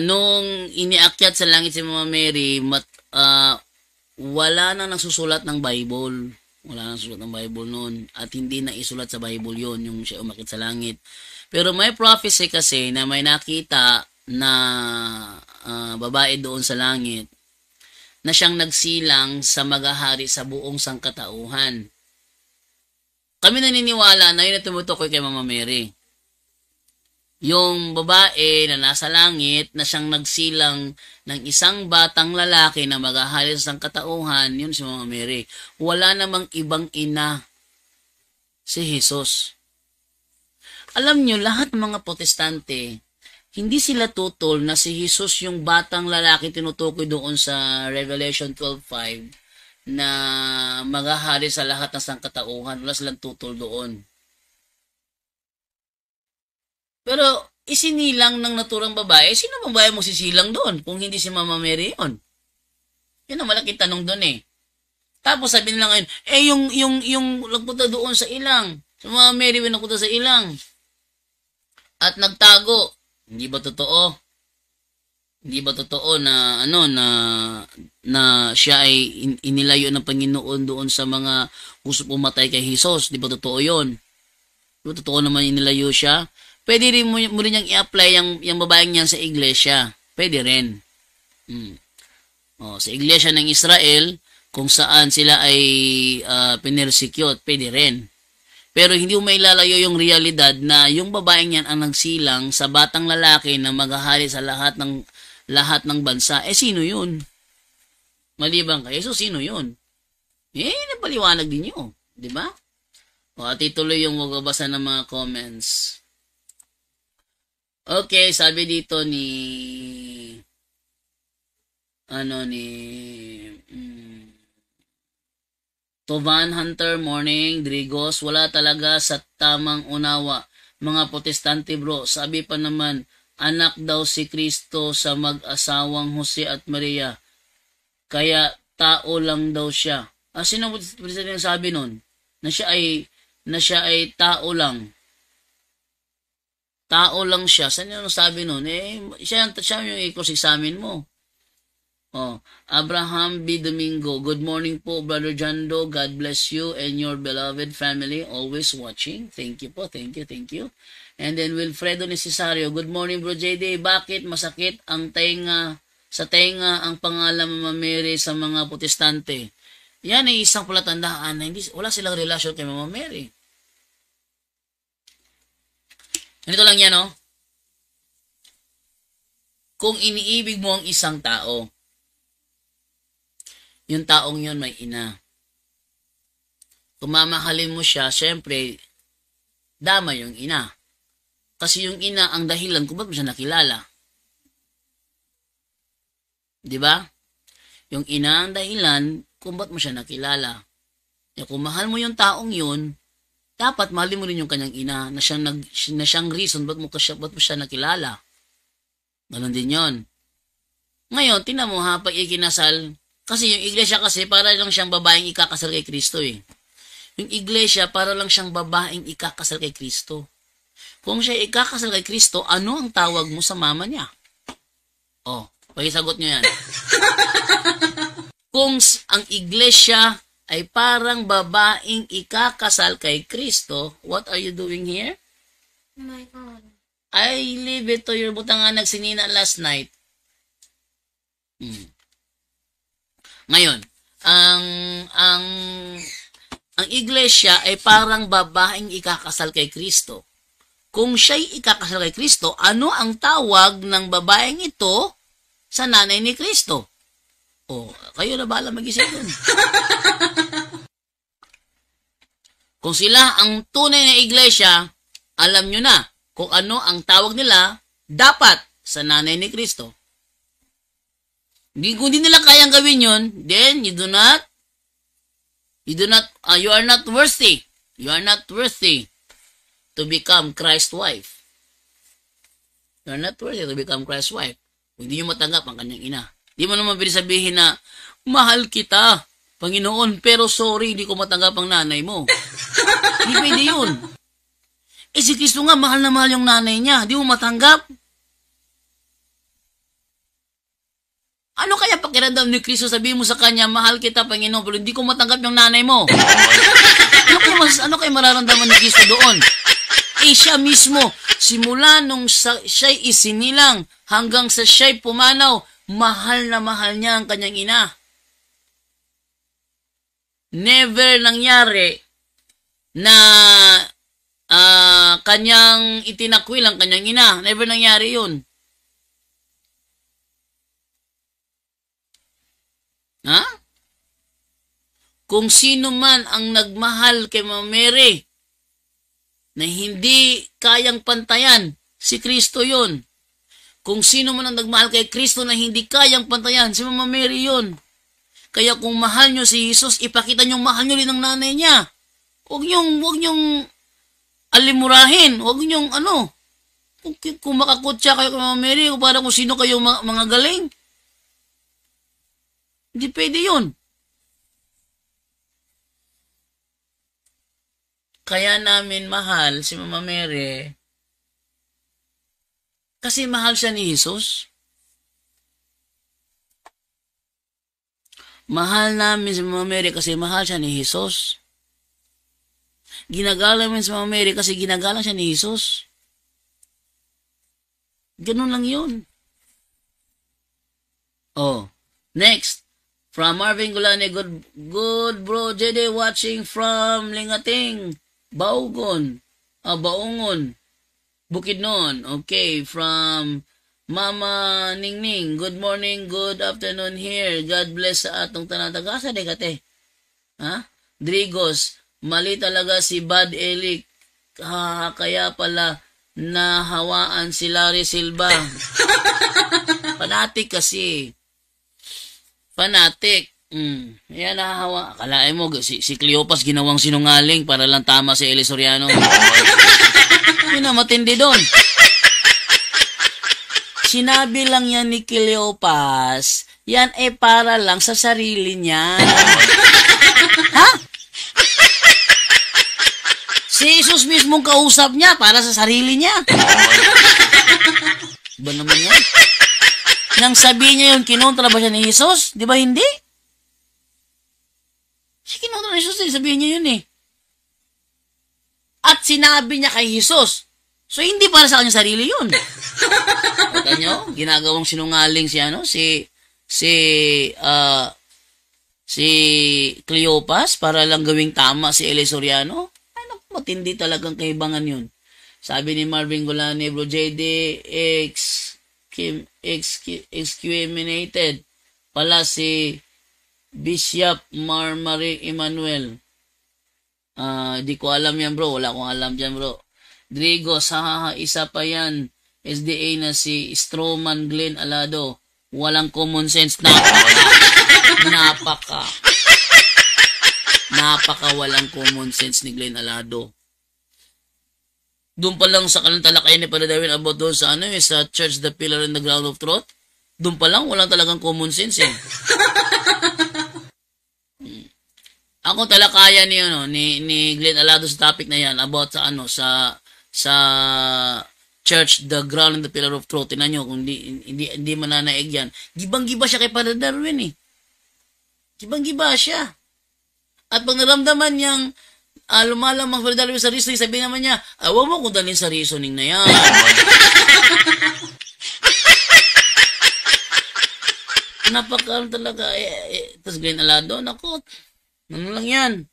nung iniakyat sa langit si Mama Mary, wala na nagsusulat ng Bible. Wala na nagsusulat ng Bible noon. At hindi na isulat sa Bible yon yung siya umakyat sa langit. Pero may prophecy kasi na may nakita na babae doon sa langit na siyang nagsilang sa maghahari sa buong sangkatauhan. Kami naniniwala na yun na tumutukoy kay Mama Mary. Yung babae na nasa langit na siyang nagsilang ng isang batang lalaki na maghahari sa sangkatauhan, yun si Mama Mary. Wala namang ibang ina si Jesus. Alam nyo, lahat ng mga protestante, hindi sila tutol na si Jesus yung batang lalaki tinutukoy doon sa Revelation 12:5 na maghahari sa lahat ng sangkatauhan. Wala silang tutol doon. Pero isinilang ng naturang babae, sino babae mo sisilang doon kung hindi si Mama Mary yun? Yun ang malaking tanong doon eh. Tapos sabi nila ngayon, yung nagpunta doon sa ilang, si Mama Mary nagpunta sa ilang at nagtago. Hindi ba totoo? Hindi ba totoo na na siya ay inilayo ng Panginoon doon sa mga gusto pumatay kay Jesus? Di ba totoo 'yon? Di ba totoo naman inilayo siya? Pwede rin mo rin niyang i-apply yung babaeng niyan sa iglesia. Pwede rin. Sa iglesia ng Israel, kung saan sila ay pinersecute, pwede rin. Pero hindi mo mailalayo yung realidad na yung babaeng yan ang nagsilang sa batang lalaki na maghahari sa lahat ng bansa. Sino yun? maliban kay Jesus. Sino yun? Napaliwanag din nyo. Diba? O, at ituloy yung magbabasa ng mga comments. Okay, sabi dito ni Tovan Hunter, morning, Drigos, wala talaga sa tamang unawa. Mga protestante bro, sabi pa naman, anak daw si Kristo sa mag-asawang Jose at Maria. Kaya tao lang daw siya. Sino protestante yung sabi nun? Na siya ay tao lang. Tao lang siya. Saan yung sabi nun? Siya yung i-cross-examine mo. Abraham B. Domingo, good morning po, Brother Jando. God bless you and your beloved family, always watching. Thank you po, thank you. And then Wilfredo Necesario, good morning, Bro JD. Bakit masakit ang sa tenga ang pangalan Mama Mary sa mga protestante? Yan ay isang palatandaan na wala silang relasyon kay Mama Mary. Ganito lang yan, no? Kung iniibig mo ang isang tao, yung taong yun may ina. Kung mamahalin mo siya, syempre, dama yung ina. Kasi yung ina ang dahilan kung ba't mo siya nakilala. Diba? Yung ina ang dahilan kung ba't mo siya nakilala. Kung mahal mo yung taong yun, dapat mahalin mo rin yung kanyang ina na siyang reason ba't mo siya nakilala. Ganon din yon. Ngayon, tingnan mo ha, pag ikinasal, kasi yung iglesia kasi para lang siyang babaeng ikakasal kay Kristo eh. Yung iglesia para lang siyang babaeng ikakasal kay Kristo. Kung siya ikakasal kay Kristo, ano ang tawag mo sa mama niya? Pakisagot nyo yan. Kung ang iglesia ay parang babaeng ikakasal kay Kristo, what are you doing here? Oh my God. I leave it to your butang nga nagsinina last night. Ngayon, ang iglesia ay parang babaeng ikakasal kay Kristo. Kung siya'y ikakasal kay Kristo, ano ang tawag ng babaeng ito sa nanay ni Kristo? Kayo na bahala mag-isip dun. Kung sila ang tunay na iglesia, alam nyo na kung ano ang tawag nila dapat sa nanay ni Kristo. Kung di nila kayang gawin yun, then you are not worthy. You are not worthy to become Christ's wife. You are not worthy to become Christ's wife. Kung di nyo matanggap ang kanyang ina. Di mo naman pwede sabihin na, mahal kita, Panginoon, pero sorry, di ko matanggap ang nanay mo. Di pwede yun. Si Kristo nga, mahal na mahal yung nanay niya. Di mo matanggap. Ano kaya pakiramdam ni Kristo? Sabihin mo sa kanya, mahal kita, Panginoon, pero hindi ko matanggap yung nanay mo. Ano kaya mararamdaman ni Kristo doon? Siya mismo, simula nung siya'y isinilang hanggang sa siya'y pumanaw, mahal na mahal niya ang kanyang ina. Never nangyari na kanyang itinakwil ang kanyang ina. Never nangyari yun. Ha? Kung sino man ang nagmahal kay Mama Mary na hindi kayang pantayan, si Kristo yun. Kung sino man ang nagmahal kay Kristo na hindi kayang pantayan, si Mama Mary yun. Kaya kung mahal nyo si Jesus, ipakita nyo mahal nyo rin ang nanay niya. Huwag nyong alimurahin. Huwag nyong kung makakutsa kayo kay Mama Mary, o para kung sino kayo mga galing. Hindi pwede yun. Kaya namin mahal si Mama Mary kasi mahal siya ni Jesus. Mahal namin si Mama Mary kasi mahal siya ni Jesus. Ginagalang namin si Mama Mary kasi ginagalang siya ni Jesus. Ganun lang yun. Next. From Marvin Gulane, good bro, JD watching from Lingating, Baungon, Bukidnon. Okay, from Mama Ningning, good morning, good afternoon here. God bless sa atong tanan. Tagasa de kate. Ha? Drigos, mali talaga si Bad Elik. Kaya pala nahawaan si Larry Silva. Fanatic kasi. Fanatic. Yan nahahawa. Akalain mo, si Cleopas ginawang sinungaling para lang tama si Eli Soriano. Yun na matindi doon. Sinabi lang yan ni Cleopas, yan ay para lang sa sarili niya. Ha? Si Jesus mismong kausap niya para sa sarili niya. Ba naman yan? Nang sabi niya yun, kinontra ba siya ni Jesus? Di ba hindi? Si kinontra ni Jesus, sabihin niya yun eh. At sinabi niya kay Jesus. So, hindi para sa kanyang sarili yun. Kita nyo? Ginagawang sinungaling si Cleopas para lang gawing tama si Eli Soriano. Ay, matindi talagang kaibangan yun. Sabi ni Marvin Golani, Bro JD, excriminated pala si Bishop Marmarie Emmanuel. Di ko alam yan, bro. Wala akong alam dyan, bro. Drigo, isa pa yan. SDA na si Stroman Glenn Alado. Walang common sense. Napaka walang common sense ni Glenn Alado. Doon pa lang sa kanilang talakayan ni Padadawin about doon sa sa Church the Pillar and the Ground of Truth. Doon pa lang walang talagang common sense eh. Ako talakayan ni Glenn Alado sa topic na yan about sa Church the Ground and the Pillar of Truth. Tingnan nyo kung hindi mananaig yan. Gibang-giba siya kay Padre Darwin eh. Gibang-giba siya. At pag naramdaman niyang lumalamang Padre Darwin sa reasoning, sabi naman niya, huwag mo kong dalhin sa reasoning na yan. Napakaroon talaga. Tapos Glenn Alado, naku, ano lang yan?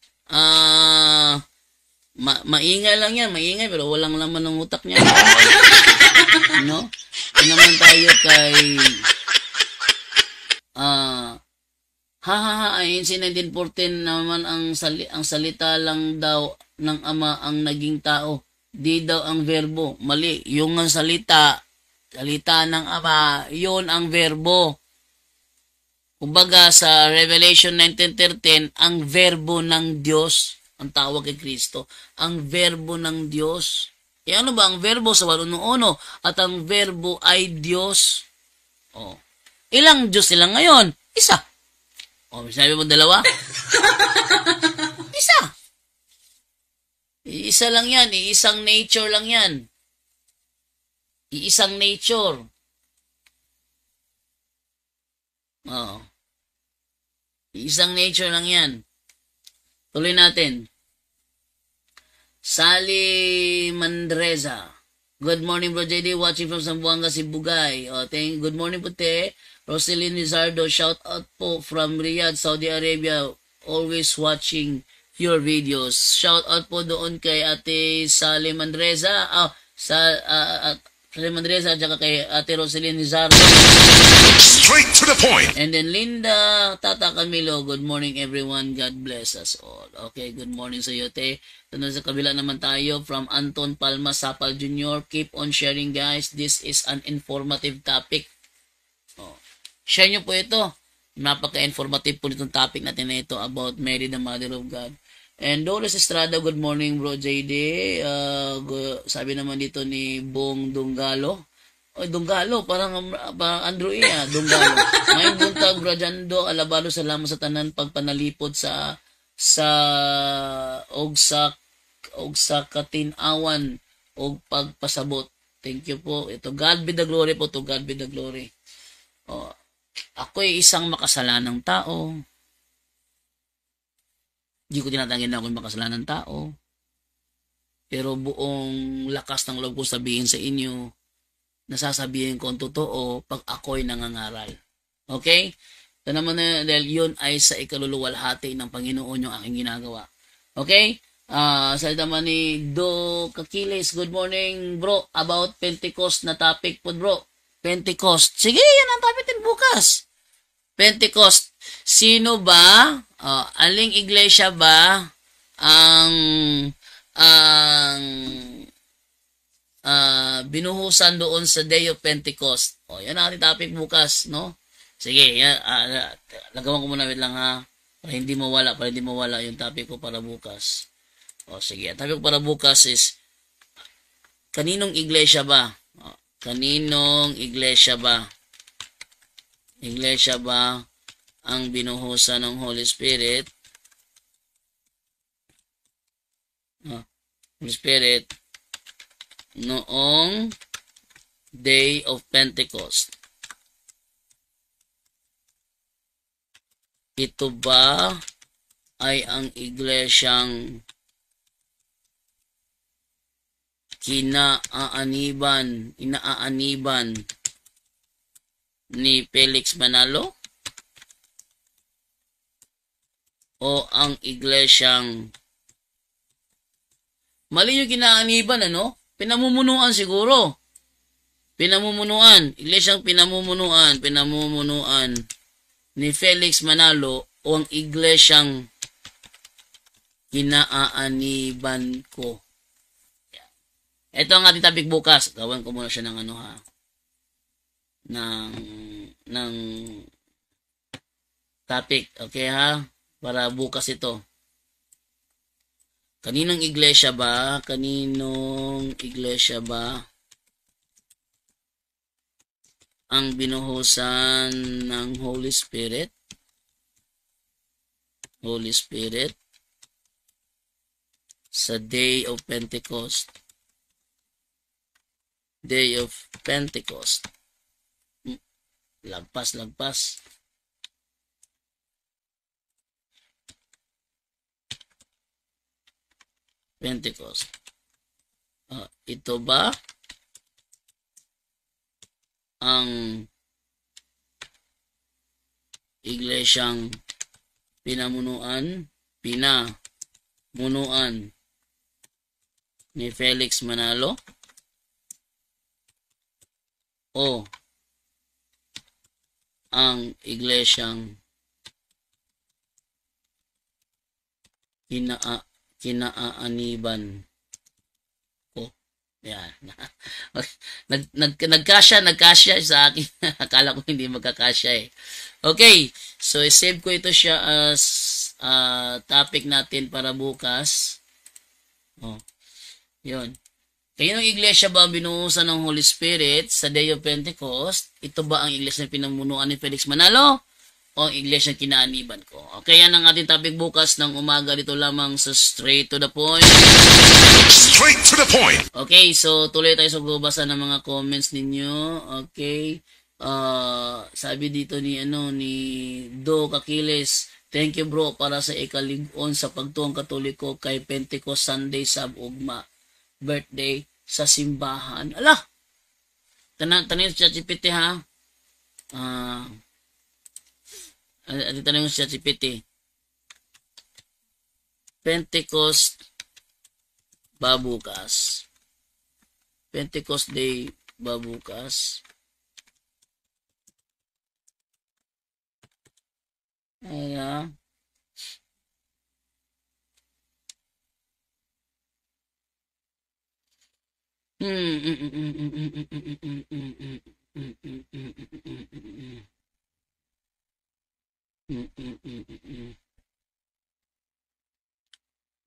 Maingay lang yan, maingay, pero walang laman ng utak niya. No? Naman tayo kay ayun si 1914 naman ang salita lang daw ng Ama ang naging tao. Di daw ang verbo. Mali. Yung ang salita ng Ama, yun ang verbo. Kumbaga sa Revelation 19:13, ang verbo ng Diyos ang tawag kay Kristo. Ang verbo ng Diyos. Ano ba ang verbo sa 1:1? At ang verbo ay Diyos. Ilang Diyos silang ngayon? Isa. Sinabi mo dalawa? Isa. Isa lang yan. Iisang nature lang yan. Iisang nature. Iisang nature lang yan. Tuloy natin. Sally Mandreza. Good morning, Bro JD. Watching from Zamboanga, Sibugay. Good morning po, te. Roselyn Lizardo. Shout out po from Riyadh, Saudi Arabia. Always watching your videos. Shout out po doon kay Ate Sally Mandreza. Sally Mandreza at kay Ate Roselyn Lizardo. Straight to the point. And then Linda Tata Camilo, good morning everyone. God bless us all. Okay, good morning sa iyo, te. Tunod sa kabila naman tayo from Anton Palma Sapal Jr. Keep on sharing, guys. This is an informative topic. Share nyo po ito. Napaka-informative po itong topic natin na ito about Mary, the Mother of God. And Doris Estrada, good morning, Bro JD. Sabi naman dito ni Bong Dunggalo. Dunggalo, parang Andrew Dunggalo. Ngayong buntag, Brajando, alabado, salamat sa tanan pagpanalipod sa katinawan o pagpasabot. Thank you po. Ito, God be the glory po. To God be the glory. Ako'y isang makasalanang tao. Hindi ko tinatangin na ako'y makasalanang tao. Pero buong lakas ng loob ko sabihin sa inyo, nasasabihin ko ang totoo pag ako'y nangangaral. Okay? Ito naman na, dahil yun ay sa ikaluluwalhati ng Panginoon yung aking ginagawa. Okay? Salita naman ni Do Kakiles, good morning bro, about Pentecost na topic po bro. Pentecost. Sige, yan ang topic din bukas. Pentecost. Sino ba? Aling iglesia ba ang binuhusan doon sa Day of Pentecost? Yan ang ating topic bukas, no? Sige, yan, lagawan ko muna, wait lang ha. Para hindi mawala yung topic ko para bukas. Sige, ang topic ko para bukas is, kaninong iglesia ba? Kaninong iglesia ba? Iglesia ba ang binuhusan ng Holy Spirit? Holy Spirit noong Day of Pentecost. Ito ba ay ang iglesyang inaaniban ni Felix Manalo? O ang iglesyang mali yung kinaaniban, ano? Pinamumunuan siguro. Iglesyang pinamumunuan ni Felix Manalo o ang iglesyang kinaaniban ko. Ito ang ating topic bukas. Gawan ko muna siya ng ng topic. Okay ha? Para bukas ito. Kaninong iglesia ba ang binuhusan ng Holy Spirit? Holy Spirit sa Day of Pentecost. Day of Pentecost. Lagpas. Pentecost. Ito ba ang iglesyang pinamunuan ni Felix Manalo? O ang iglesyang kinaaniban ko? Yan. Nagkasya sa akin. Akala ko hindi magkakasya eh. Okay. So, save ko ito siya as topic natin para bukas. Yun. Kaninong iglesia ba ang binuhusan ng Holy Spirit sa Day of Pentecost? Ito ba ang iglesia na pinamunuan ni Felix Manalo? O ang iglesia na kinaaniban ko? Okay, yan ang ating topic bukas ng umaga. Dito lamang sa Straight to the Point. Straight to the point. Okay, so tuloy tayo sa pagbabasa ng mga comments ninyo. Okay. Sabi dito ni Do Kakiles, thank you bro para sa ikalig-on sa pagtuong Katoliko kay Pentecost Sunday sab ugma birthday sa simbahan. Ala! Tanin sa ChatGPT ha. Tanin sa ChatGPT. Pentecost babukas. Pentecost Day babukas. Ayan.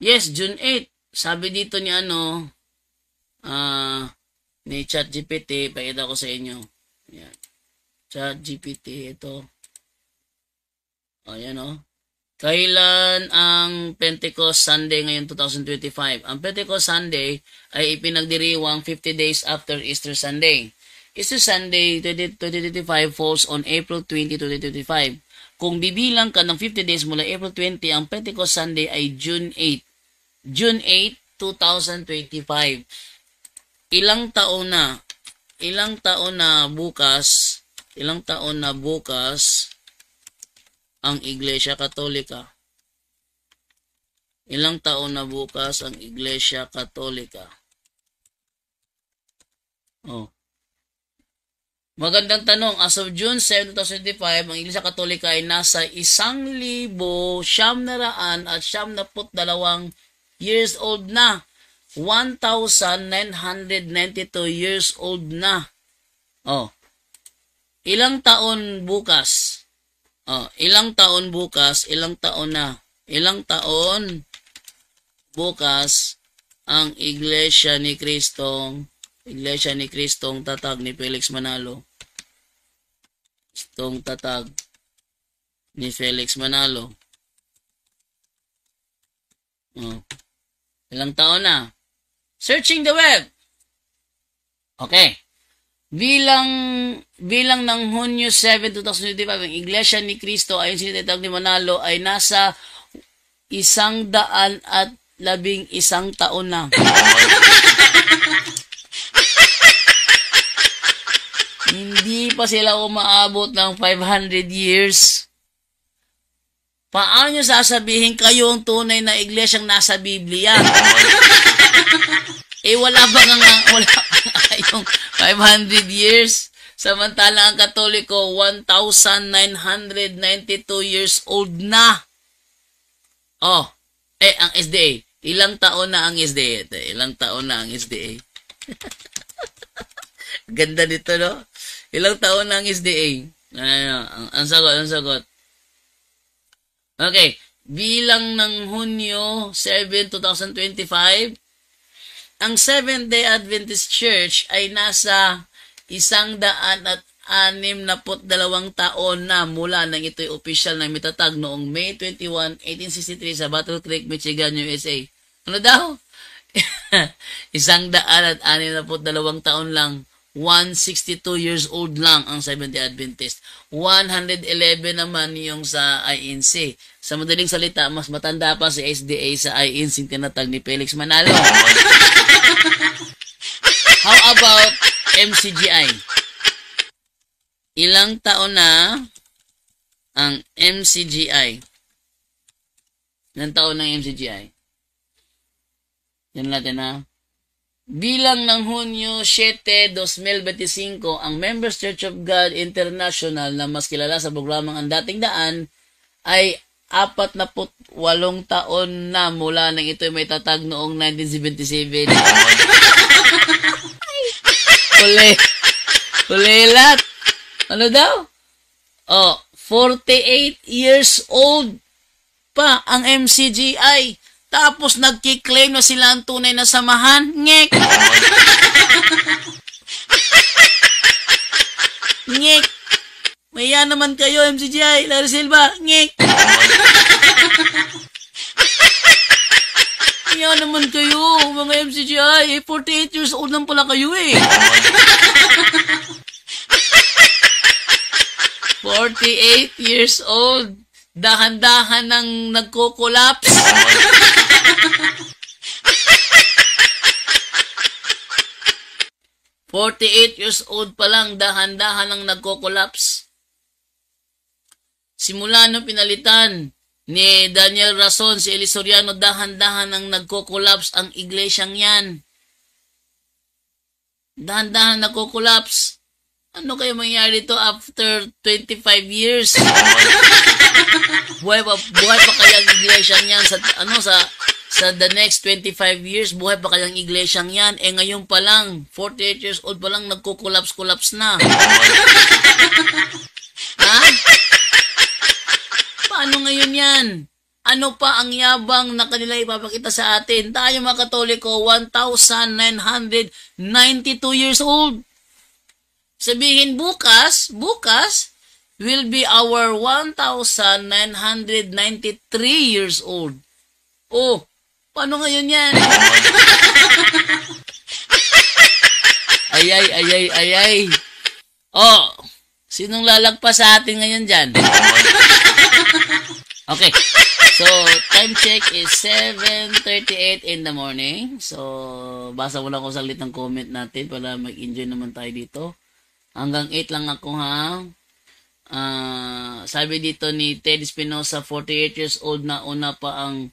Yes, June 8. Sabi dito ni ni ChatGPT, pakita ko sa inyo. Ayan. ChatGPT ito. Ayan Kailan ang Pentecost Sunday ngayon 2025? Ang Pentecost Sunday ay ipinagdiriwang 50 days after Easter Sunday. Easter Sunday 2025 falls on April 20, 2025. Kung bibilang ka ng 50 days mula April 20, ang Pentecost Sunday ay June 8. June 8, 2025. Ilang taon na bukas ang Iglesia Katolika. Ilang taon na bukas ang Iglesia Katolika. Magandang tanong. As of June 7, 2025, ang Iglesia Katolika ay nasa 1,992 years old na. 1,992 years old na. Oh. Ilang taon bukas? Oh, ilang taon bukas? Ilang taon na? Ilang taon bukas ang Iglesia ni Kristong tatag ni Felix Manalo. Itong tatag ni Felix Manalo. Oh. Ilang taon na? Searching the web. Okay. Bilang ng Hunyo 7, 2025, ang Iglesia ni Cristo ayon sa tatag ni Manalo ay nasa 111 taon na. Hindi pa sila umaabot ng 500 years. Paano nyo sasabihin kayo ang tunay na iglesyang nasa Biblia? Wala ba yung 500 years? Samantalang ang Katoliko, 1,992 years old na. Oh, ang SDA. Ilang taon na ang SDA? Ilang taon na ang SDA? Ganda dito, no? Ilang taon na ang SDA? Ang sagot. Okay. Bilang ng Hunyo 7, 2025, ang Seventh-day Adventist Church ay nasa 162 taon na mula nang ito'y opisyal na mitatag noong May 21, 1863 sa Battle Creek, Michigan, USA. Ano daw? 162 taon lang. 162 years old lang ang Seventh-day Adventist. 111 naman yung sa INC. Sa madaling salita, mas matanda pa si SDA sa INC tinatag ni Felix Manalo. How about MCGI? Ilang taon na ang MCGI? Ilang taon na ang MCGI? Yan natin na. Bilang ng Hunyo 7, 2025, ang Members Church of God International na mas kilala sa programang Ang Dating Daan ay 48 taon na mula nang ito'y may tatag noong 1977. Kulilat. Ano daw? 48 years old pa ang MCGI. Tapos nagkiklaim na sila ang tunay na samahan. Ngek! Ngek! Maya naman kayo, MCGI. Larry Silva. Ngek! Maya naman kayo, mga MCGI. 48 years old lang pala kayo eh. 48 years old. Dahan-dahan nang nagko-collapse. "48 years old pa lang, dahan-dahan nang nagko-collapse." Simula nung pinalitan ni Daniel Rason si Eli Soriano, dahan-dahan nang nagko-collapse ang iglesyang yan. Dahan-dahan nagko-collapse. Ano kayo mangyari dito after 25 years? buhay pa kaya ang iglesyang yan sa the next 25 years, buhay pa kaya ang iglesyang yan? Ngayon pa lang, 48 years old pa lang, nagko-collapse na. Ha? Paano ngayon yan? Ano pa ang yabang na kanila ipapakita sa atin? Tayo mga Katoliko, 1,992 years old. Sabihin bukas will be our 1,993 years old. Oh, paano ngayon yan? Ayay. Oh, sinong lalagpas sa atin ngayon dyan? Okay, so time check is 7:38 in the morning. So, basa mo lang ko saglit ng comment natin para mag-enjoy naman tayo dito. Hanggang 8 lang ako, ha? Sabi dito ni Ted Espinosa, 48 years old na, una pa ang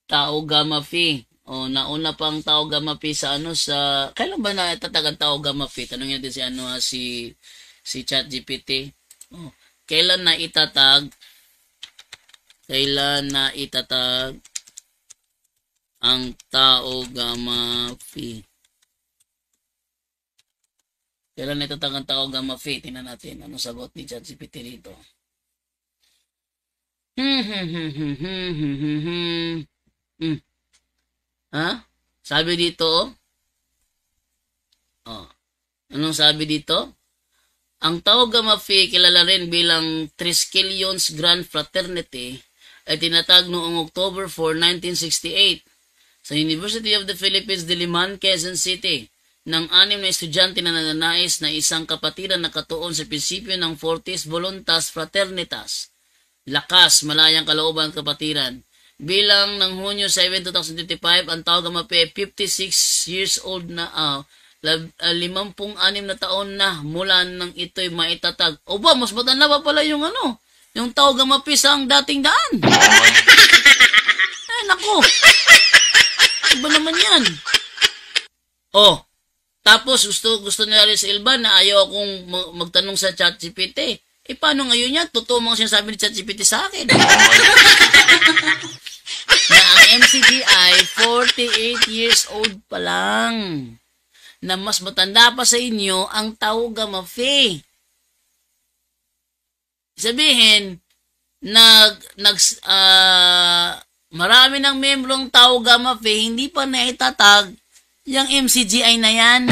Tau Gamma Phi. O, nauna pang tao gamma Phi sa sa... Kailan ba na itatag ang tao gamma Phi? Tanong natin si ChatGPT. O, kailan na itatag ang tao gamma Phi? Kailan na itatag ang tao gamma Phi? Tingnan natin. Anong sagot ni ChatGPT dito? Ha? Sabi dito, anong sabi dito? Ang Tau Gamma Phi, kilala rin bilang Triskelions Grand Fraternity, ay tinatag noong October 4, 1968 sa University of the Philippines, Diliman, Quezon City, ng 6 na estudyante na nananais na isang kapatiran na katuon sa prinsipyo ng Fortis Voluntas Fraternitas, lakas, malayang kalooban kapatiran. Bilang ng Hunyo 7, 2025, ang Tau Gamma Phi 56 years old na 56 na taon na mula nang ito'y maitatag. O ba, mas matanda pa pala yung yung Tau Gamma Phi sa ang dating daan. Naku. Iba naman yan. Tapos gusto nila rin sa Ilban na ayaw akong magtanong sa ChatGPT. Paano ngayon yan? Totoo mga sinasabi ni ChatGPT sa akin. Na ang MCGI 48 years old pa lang. Na mas matanda pa sa inyo ang Tau Gamma Phi. Sabihin, marami ng membrong Tau Gamma Phi, hindi pa naitatag yung MCGI na yan.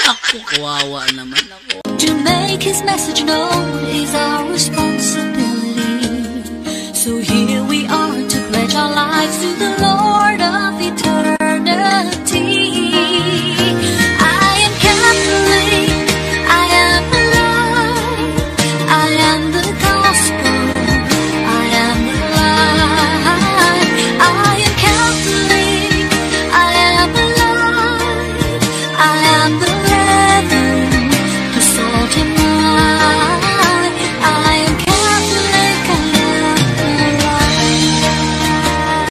Naku, kawawa naman ako. To make his message known is our responsibility. So here we are to pledge our lives to the